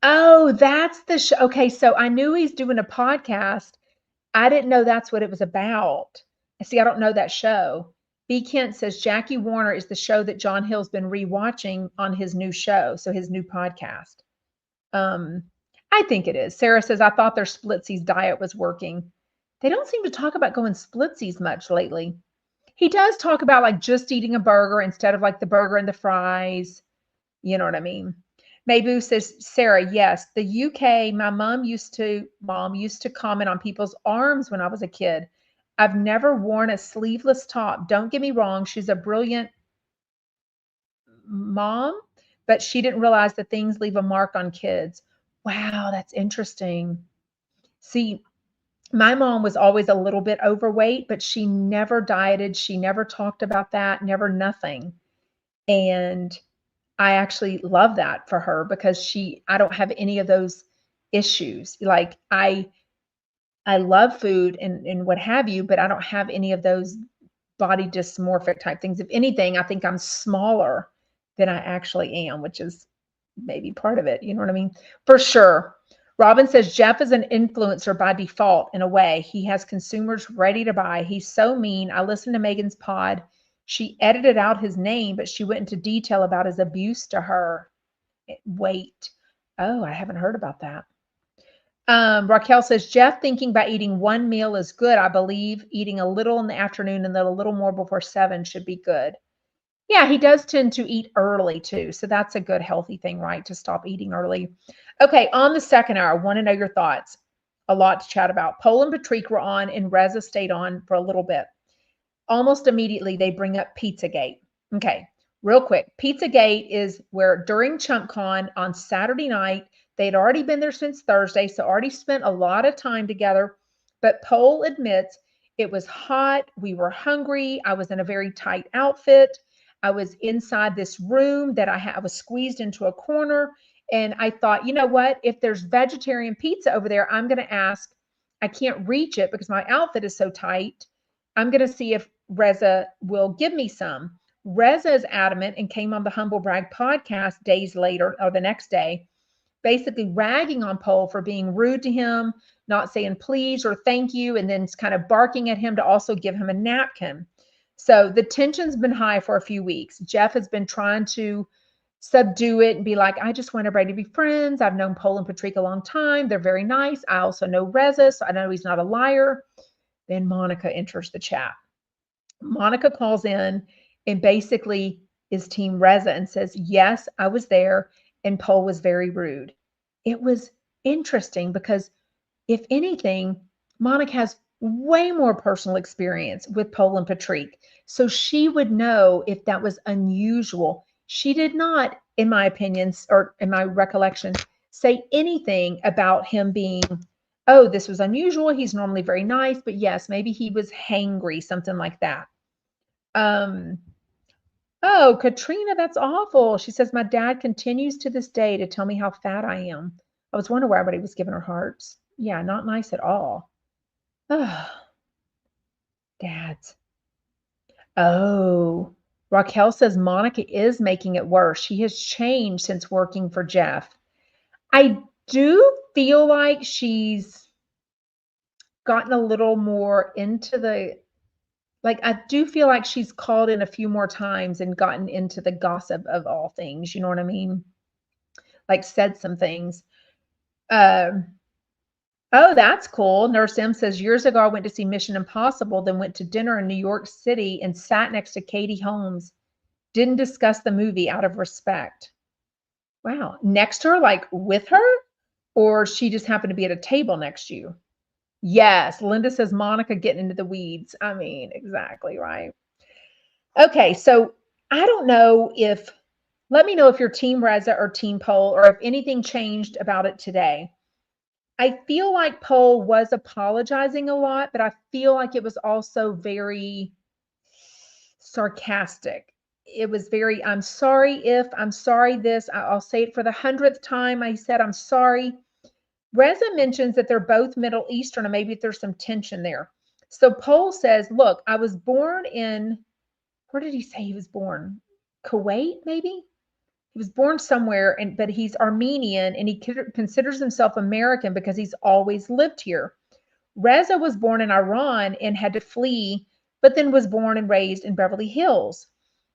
Oh, that's the show. Okay, so I knew he's doing a podcast. I didn't know that's what it was about. See, I don't know that show. B. Kent says Jackie Warner is the show that John Hill's been rewatching on his new show, so his new podcast. I think it is. Sarah says, I thought their splitsies diet was working. They don't seem to talk about going splitsies much lately. He does talk about like just eating a burger instead of like the burger and the fries. You know what I mean? Maybu says, Sarah, yes, the UK, my mom used to comment on people's arms when I was a kid. I've never worn a sleeveless top. Don't get me wrong, she's a brilliant mom, but she didn't realize that things leave a mark on kids. Wow, that's interesting. See, my mom was always a little bit overweight, but she never dieted. She never talked about that, never nothing. And I actually love that for her because I don't have any of those issues. Like I love food and what have you, but I don't have any of those body dysmorphic type things. If anything, I think I'm smaller than I actually am, which is maybe part of it. You know what I mean? For sure. Robin says Jeff is an influencer by default in a way. He has consumers ready to buy. He's so mean. I listened to Megan's pod. She edited out his name, but she went into detail about his abuse to her. Wait. Oh, I haven't heard about that. Raquel says Jeff thinking by eating one meal is good. I believe eating a little in the afternoon and then a little more before 7 should be good. Yeah, he does tend to eat early too. So that's a good healthy thing, right? To stop eating early. Okay, on the second hour, I want to know your thoughts. A lot to chat about. Pol and Patrick were on and Reza stayed on for a little bit. Almost immediately, they bring up Pizzagate. Okay, real quick. Pizzagate is where during Chump Con on Saturday night, they'd already been there since Thursday, so already spent a lot of time together. But Pol admits it was hot. We were hungry. I was in a very tight outfit. I was inside this room that I was squeezed into a corner. And I thought, you know what? If there's vegetarian pizza over there, I'm going to ask. I can't reach it because my outfit is so tight. I'm going to see if Reza will give me some. Reza is adamant and came on the Humble Brag podcast days later or the next day, basically ragging on Pol for being rude to him, not saying please or thank you, and then kind of barking at him to also give him a napkin. So the tension's been high for a few weeks. Jeff has been trying to subdue it and be like, I just want everybody to be friends. I've known Pol and Patrick a long time. They're very nice. I also know Reza, so I know he's not a liar. Then Monica enters the chat. Monica calls in and basically is Team Reza and says, yes, I was there and Pol was very rude. It was interesting because if anything, Monica has way more personal experience with Pol and Patrick. So she would know if that was unusual. She did not, in my opinion, or in my recollection, say anything about him being, oh, this was unusual. He's normally very nice, but yes, maybe he was hangry, something like that. Oh, Katrina, that's awful. She says, my dad continues to this day to tell me how fat I am. I was wondering why everybody was giving her hearts. Yeah, not nice at all. Oh, dads. Oh, Raquel says Monica is making it worse. She has changed since working for Jeff. I do feel like she's gotten a little more into the, like, I do feel like she's called in a few more times and gotten into the gossip of all things. You know what I mean? Like said some things. Um, Oh, that's cool. Nurse M says, years ago, I went to see Mission Impossible, then went to dinner in New York City and sat next to Katie Holmes. Didn't discuss the movie out of respect. Wow. Next to her, like with her? Or she just happened to be at a table next to you? Yes. Linda says, Monica getting into the weeds. I mean, exactly right. Okay. So I don't know if, let me know if you're Team Reza or Team Pol or if anything changed about it today. I feel like Pol was apologizing a lot, but I feel like it was also very sarcastic. It was very, I'm sorry if, I'm sorry this, I'll say it for the 100th time. I said, I'm sorry. Reza mentions that they're both Middle Eastern and maybe there's some tension there. So Pol says, look, I was born in, where did he say he was born? Kuwait, maybe? He was born somewhere, but he's Armenian and he considers himself American because he's always lived here. Reza was born in Iran and had to flee, but then was born and raised in Beverly Hills.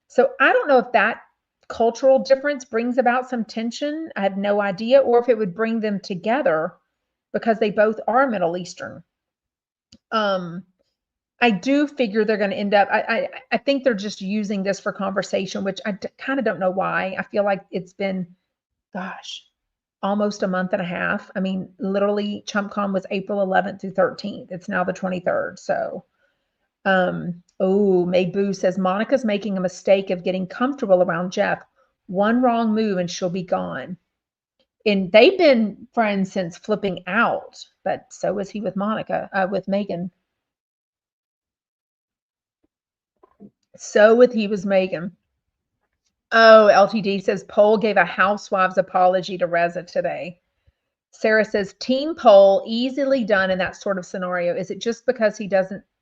So I don't know if that cultural difference brings about some tension. I have no idea, or if it would bring them together because they both are Middle Eastern. I do figure they're going to end up, I think they're just using this for conversation, which I kind of don't know why. I feel like it's been, gosh, almost a month and a half. I mean, literally Chump Con was April 11th through 13th. It's now the 23rd. So, oh, May Boo says Monica's making a mistake of getting comfortable around Jeff. One wrong move and she'll be gone. And they've been friends since flipping out, but so was he with Monica, with Megan. So with he was Megan. Oh, LTD says Pol gave a housewife's apology to Reza today. Sarah says Team Pol easily done in that sort of scenario. Is it just because he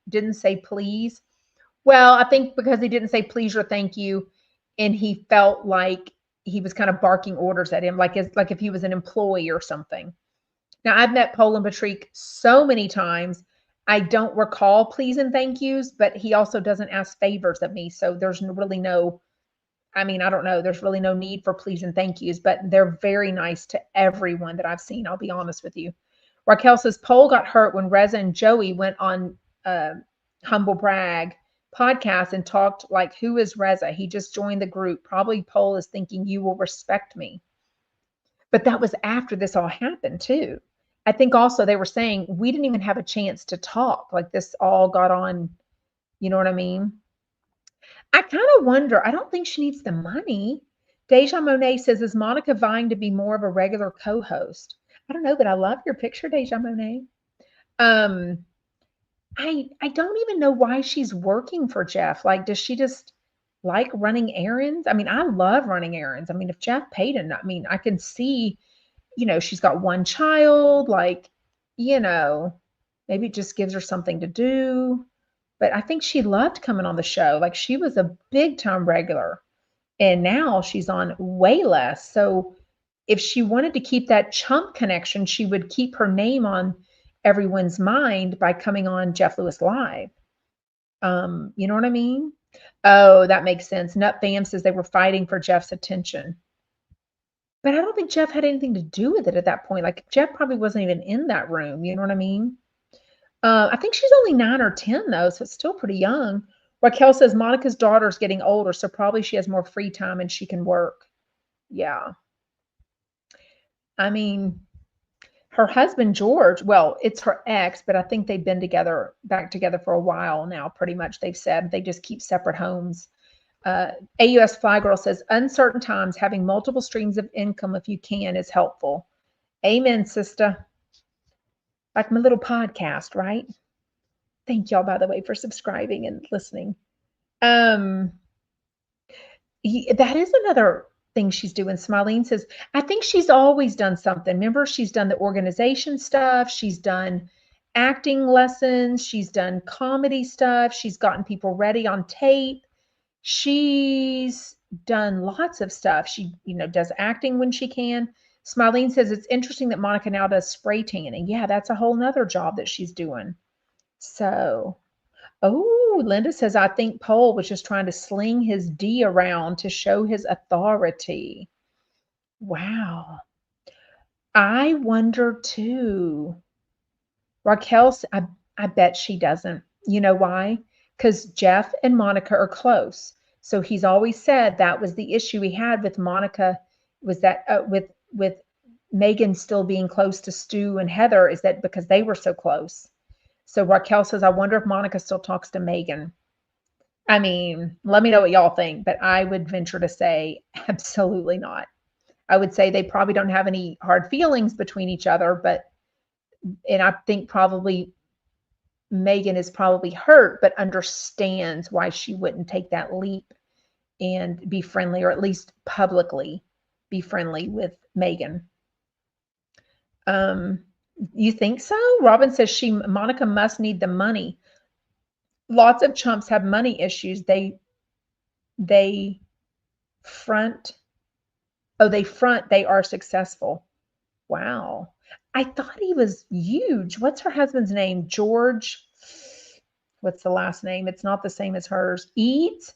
didn't say please? Well, I think because he didn't say please or thank you, and he felt like he was kind of barking orders at him, like if he was an employee or something. Now, I've met Pol and Patrick so many times. I don't recall please and thank yous, but he also doesn't ask favors of me. So there's really no, I mean, I don't know. There's really no need for please and thank yous, but they're very nice to everyone that I've seen. I'll be honest with you. Raquel says Pol got hurt when Reza and Joey went on Humble Brag podcast and talked like, who is Reza? He just joined the group. Probably Pol is thinking you will respect me. But that was after this all happened too. I think also they were saying we didn't even have a chance to talk. Like this all got on, you know what I mean? I kind of wonder, I don't think she needs the money. Deja Monet says, is Monica vying to be more of a regular co-host? I don't know, but I love your picture, Deja Monet. Um, I don't even know why she's working for Jeff. Like, does she just like running errands? I mean, I love running errands. I mean, if Jeff paid enough, I mean, I can see, she's got one child, like, maybe it just gives her something to do. But I think she loved coming on the show. Like she was a big time regular. And now she's on way less. So if she wanted to keep that Chump connection, she would keep her name on everyone's mind by coming on Jeff Lewis Live. You know what I mean? Oh, that makes sense. Nut Fam says they were fighting for Jeff's attention. But I don't think Jeff had anything to do with it at that point. Like Jeff probably wasn't even in that room. You know what I mean? I think she's only 9 or 10 though, so it's still pretty young. Raquel says Monica's daughter's getting older, so probably she has more free time and she can work. Yeah. I mean, her husband George, well, it's her ex, but I think they've been back together for a while now, pretty much. They've said they just keep separate homes. AUS Fly Girl says, uncertain times, having multiple streams of income if you can is helpful. Amen, sister. Like my little podcast, right? Thank y'all, by the way, for subscribing and listening. That is another thing she's doing. Smileen says, I think she's always done something. Remember, she's done the organization stuff. She's done acting lessons. She's done comedy stuff. She's gotten people ready on tape. She's done lots of stuff. She, does acting when she can. Smileen says, it's interesting that Monica now does spray tanning. Yeah, that's a whole nother job that she's doing. So, oh, Linda says, I think Pol was just trying to sling his D around to show his authority. Wow. I wonder too. Raquel, I bet she doesn't. You know why? Because Jeff and Monica are close. So he's always said that was the issue he had with Monica, was that with Megan still being close to Stu and Heather, is that because they were so close. So Raquel says, I wonder if Monica still talks to Megan. I mean, let me know what y'all think, but I would venture to say absolutely not. I would say they probably don't have any hard feelings between each other, and I think probably Megan is probably hurt, but understands why she wouldn't take that leap and be friendly, or at least publicly be friendly with Megan. You think so? Robin says Monica must need the money. Lots of chumps have money issues. They front, they are successful. Wow. I thought he was huge. What's her husband's name? George. What's the last name? It's not the same as hers. Eads?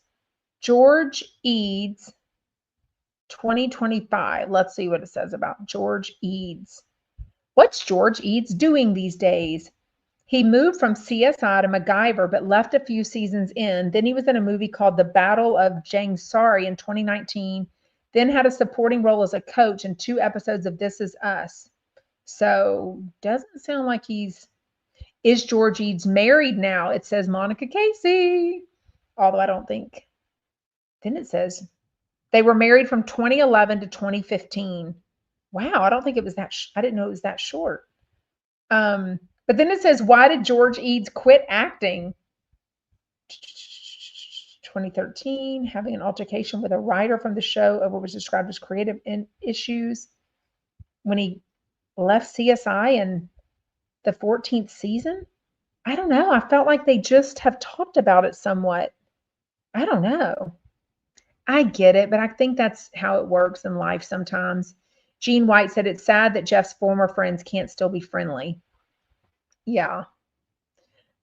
George Eads, 2025. Let's see what it says about George Eads. What's George Eads doing these days? He moved from CSI to MacGyver, but left a few seasons in. Then he was in a movie called The Battle of Jangsari in 2019. Then had a supporting role as a coach in 2 episodes of This Is Us. So doesn't sound like is George Eads married now? It says Monica Casey, although I don't think. Then it says they were married from 2011 to 2015. Wow, I don't think it was that. I didn't know it was that short. But then it says, why did George Eads quit acting? 2013, having an altercation with a writer from the show over what was described as creative issues when he left CSI in the 14th season. I don't know. I felt like they just have talked about it somewhat. I don't know. I get it, but I think that's how it works in life sometimes. Gene White said it's sad that Jeff's former friends can't still be friendly. Yeah.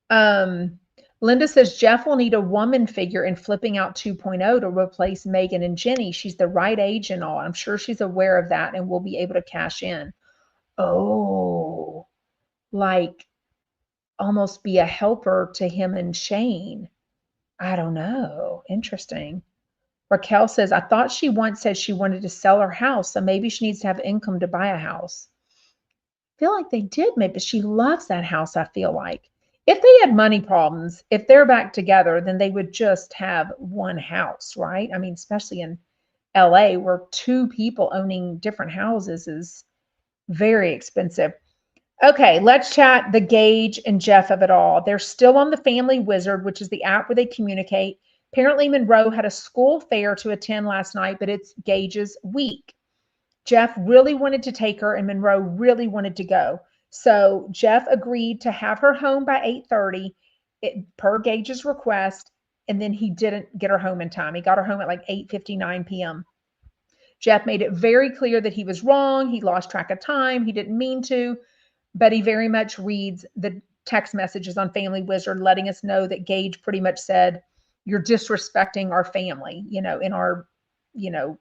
Um, Linda says Jeff will need a woman figure in Flipping Out 2.0 to replace Megan and Jenny. She's the right age and all. I'm sure she's aware of that and will be able to cash in. Oh, like almost be a helper to him and Shane. I don't know. Interesting. Raquel says, I thought she once said she wanted to sell her house, so maybe she needs to have income to buy a house. I feel like they did, maybe she loves that house, I feel like. If they had money problems, if they're back together, then they would just have one house, right? I mean, especially in LA where two people owning different houses is very expensive. Okay, let's chat the Gage and Jeff of it all. They're still on the Family Wizard, which is the app where they communicate. Apparently, Monroe had a school fair to attend last night, but it's Gage's week. Jeff really wanted to take her, and Monroe really wanted to go. So Jeff agreed to have her home by 8:30 per Gage's request, and then he didn't get her home in time. He got her home at like 8:59 p.m. Jeff made it very clear that he was wrong. He lost track of time. He didn't mean to, but he very much reads the text messages on Family Wizard, letting us know that Gage pretty much said, you're disrespecting our family, in our,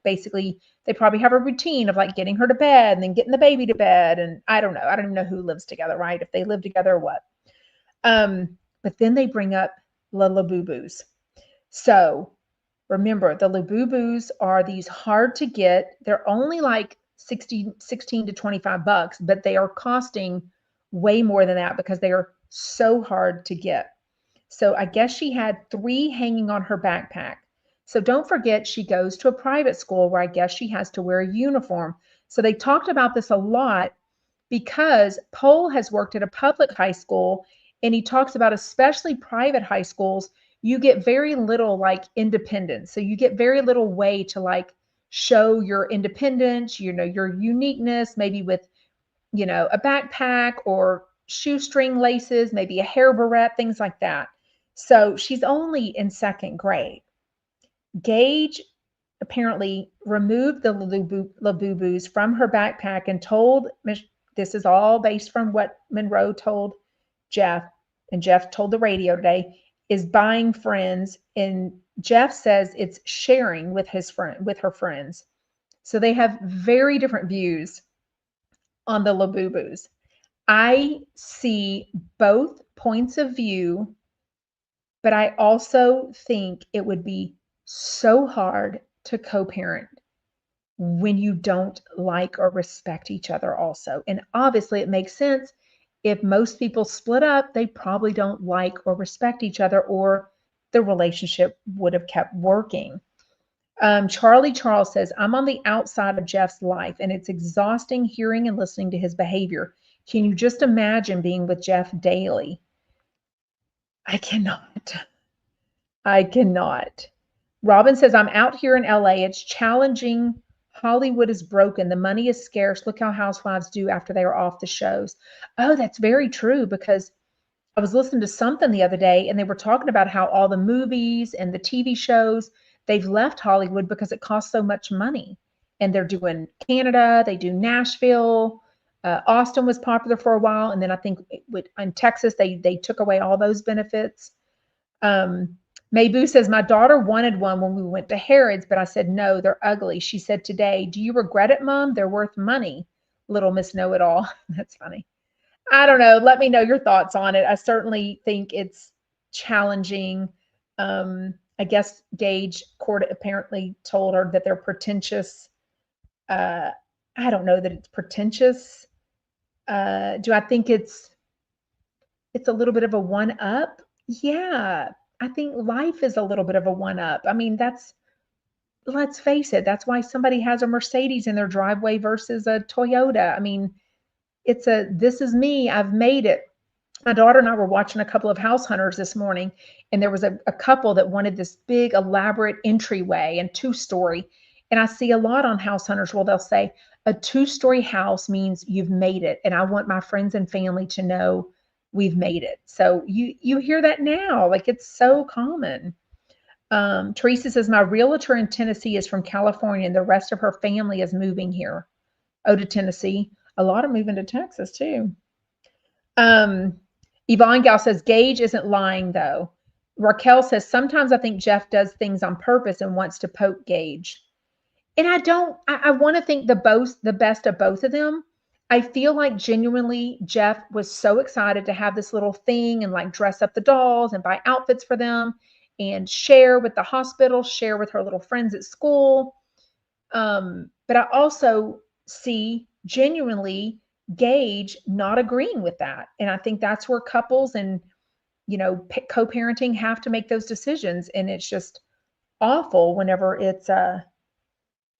basically they probably have a routine of like getting her to bed and then getting the baby to bed. And I don't know. I don't even know who lives together, right? If they live together or what. But then they bring up the Labubus. So remember, the Labubus are these hard to get. They're only like 16 to 25 bucks, but they are costing way more than that because they are so hard to get. So I guess she had 3 hanging on her backpack. So don't forget, she goes to a private school where I guess she has to wear a uniform. So they talked about this a lot because Pol has worked at a public high school, and he talks about especially private high schools, you get very little like independence. So you get very little way to like show your independence, your uniqueness, maybe with, a backpack or shoestring laces, maybe a hair barrette, things like that. So she's only in second grade. Gage apparently removed the Labubus from her backpack and told, this is all based from what Monroe told Jeff, and Jeff told the radio today, is buying friends. And Jeff says it's sharing with her friends. So they have very different views on the Labubus. I see both points of view, but I also think it would be so hard to co-parent when you don't like or respect each other also. And obviously it makes sense. If most people split up, they probably don't like or respect each other, or the relationship would have kept working. Charlie Charles says, I'm on the outside of Jeff's life, and it's exhausting hearing and listening to his behavior. Can you just imagine being with Jeff daily? I cannot. I cannot. Robin says, I'm out here in LA. It's challenging. Hollywood is broken. The money is scarce. Look how housewives do after they are off the shows. Oh, that's very true, because I was listening to something the other day and they were talking about how all the movies and the TV shows, they've left Hollywood because it costs so much money. And they're doing Canada, they do Nashville. Austin was popular for a while. And then I think in Texas, they took away all those benefits. Maybu says, my daughter wanted one when we went to Harrods, but I said, no, they're ugly. She said today, do you regret it, Mom? They're worth money. Little Miss Know-It-All. That's funny. I don't know. Let me know your thoughts on it. I certainly think it's challenging. I guess Gage Court apparently told her that they're pretentious. I don't know that it's pretentious. Do I think it's a little bit of a one-up? Yeah, I think life is a little bit of a one-up. I mean, let's face it, that's why somebody has a Mercedes in their driveway versus a Toyota. I mean, this is me, I've made it. My daughter and I were watching a couple of House Hunters this morning, and there was a couple that wanted this big, elaborate entryway and 2-story. And I see a lot on House Hunters where they'll say, a 2-story house means you've made it. And I want my friends and family to know we've made it. So you hear that now, like it's so common. Teresa says, my realtor in Tennessee is from California and the rest of her family is moving here. Oh, to Tennessee. A lot of moving to Texas too. Yvonne Gal says, Gage isn't lying though. Raquel says, sometimes I think Jeff does things on purpose and wants to poke Gage. And I want to think the best of both of them. I feel like genuinely Jeff was so excited to have this little thing and like dress up the dolls and buy outfits for them and share with the hospital, share with her little friends at school. But I also see genuinely Gage not agreeing with that. And I think that's where couples and, co-parenting have to make those decisions. And it's just awful whenever it's,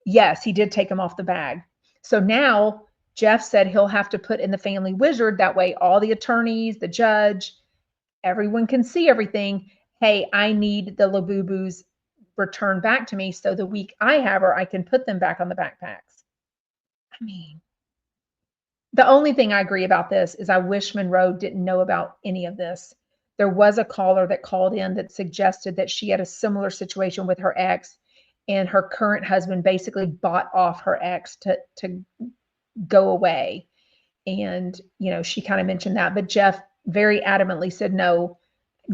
yes, he did take him off the bag. So now Jeff said he'll have to put in the family wizard. That way, all the attorneys, the judge, everyone can see everything. Hey, I need the Labubus returned back to me. So the week I have her, I can put them back on the backpacks. I mean, the only thing I agree about this is I wish Monroe didn't know about any of this. There was a caller that called in that suggested that she had a similar situation with her ex, and her current husband basically bought off her ex to go away. And, she kind of mentioned that, but Jeff very adamantly said, no,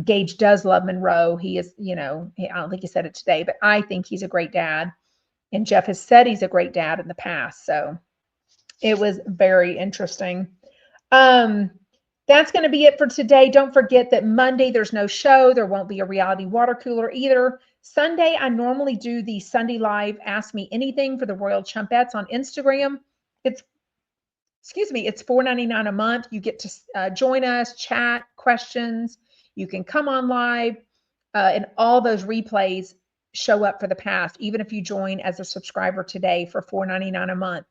Gage does love Monroe. He is, I don't think he said it today, but I think he's a great dad. And Jeff has said he's a great dad in the past. So it was very interesting. That's going to be it for today. Don't forget that Monday, there's no show. There won't be a reality water cooler either. Sunday, I normally do the Sunday Live Ask Me Anything for the Royal Chumpettes on Instagram. It's $4.99 a month. You get to join us, chat, questions. You can come on live, and all those replays show up for the past, even if you join as a subscriber today for $4.99 a month.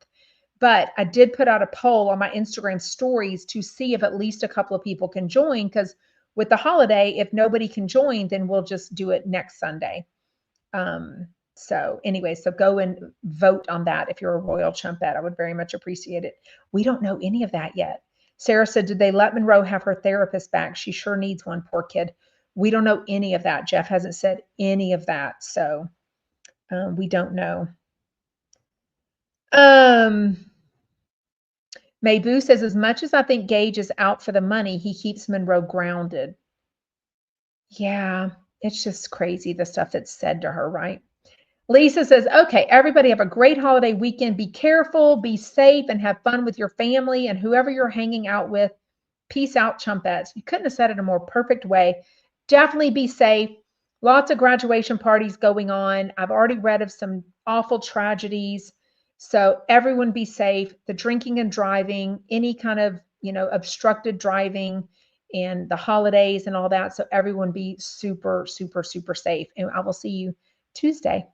But I did put out a poll on my Instagram stories to see if at least a couple of people can join, because with the holiday, if nobody can join, then we'll just do it next Sunday. So anyway, so go and vote on that if you're a Royal Chumpette. I would very much appreciate it. We don't know any of that yet. Sarah said, did they let Monroe have her therapist back? She sure needs one, poor kid. We don't know any of that. Jeff hasn't said any of that. So we don't know. Maybu says, as much as I think Gage is out for the money, he keeps Monroe grounded. Yeah, it's just crazy the stuff that's said to her, right? Lisa says, okay, everybody have a great holiday weekend. Be careful, be safe, and have fun with your family and whoever you're hanging out with. Peace out, Chumpettes. You couldn't have said it in a more perfect way. Definitely be safe. Lots of graduation parties going on. I've already read of some awful tragedies. So everyone be safe. The drinking and driving, any kind of, obstructed driving, and the holidays and all that. So everyone be super, super, super safe. And I will see you Tuesday.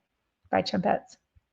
Bye, Chumpettes.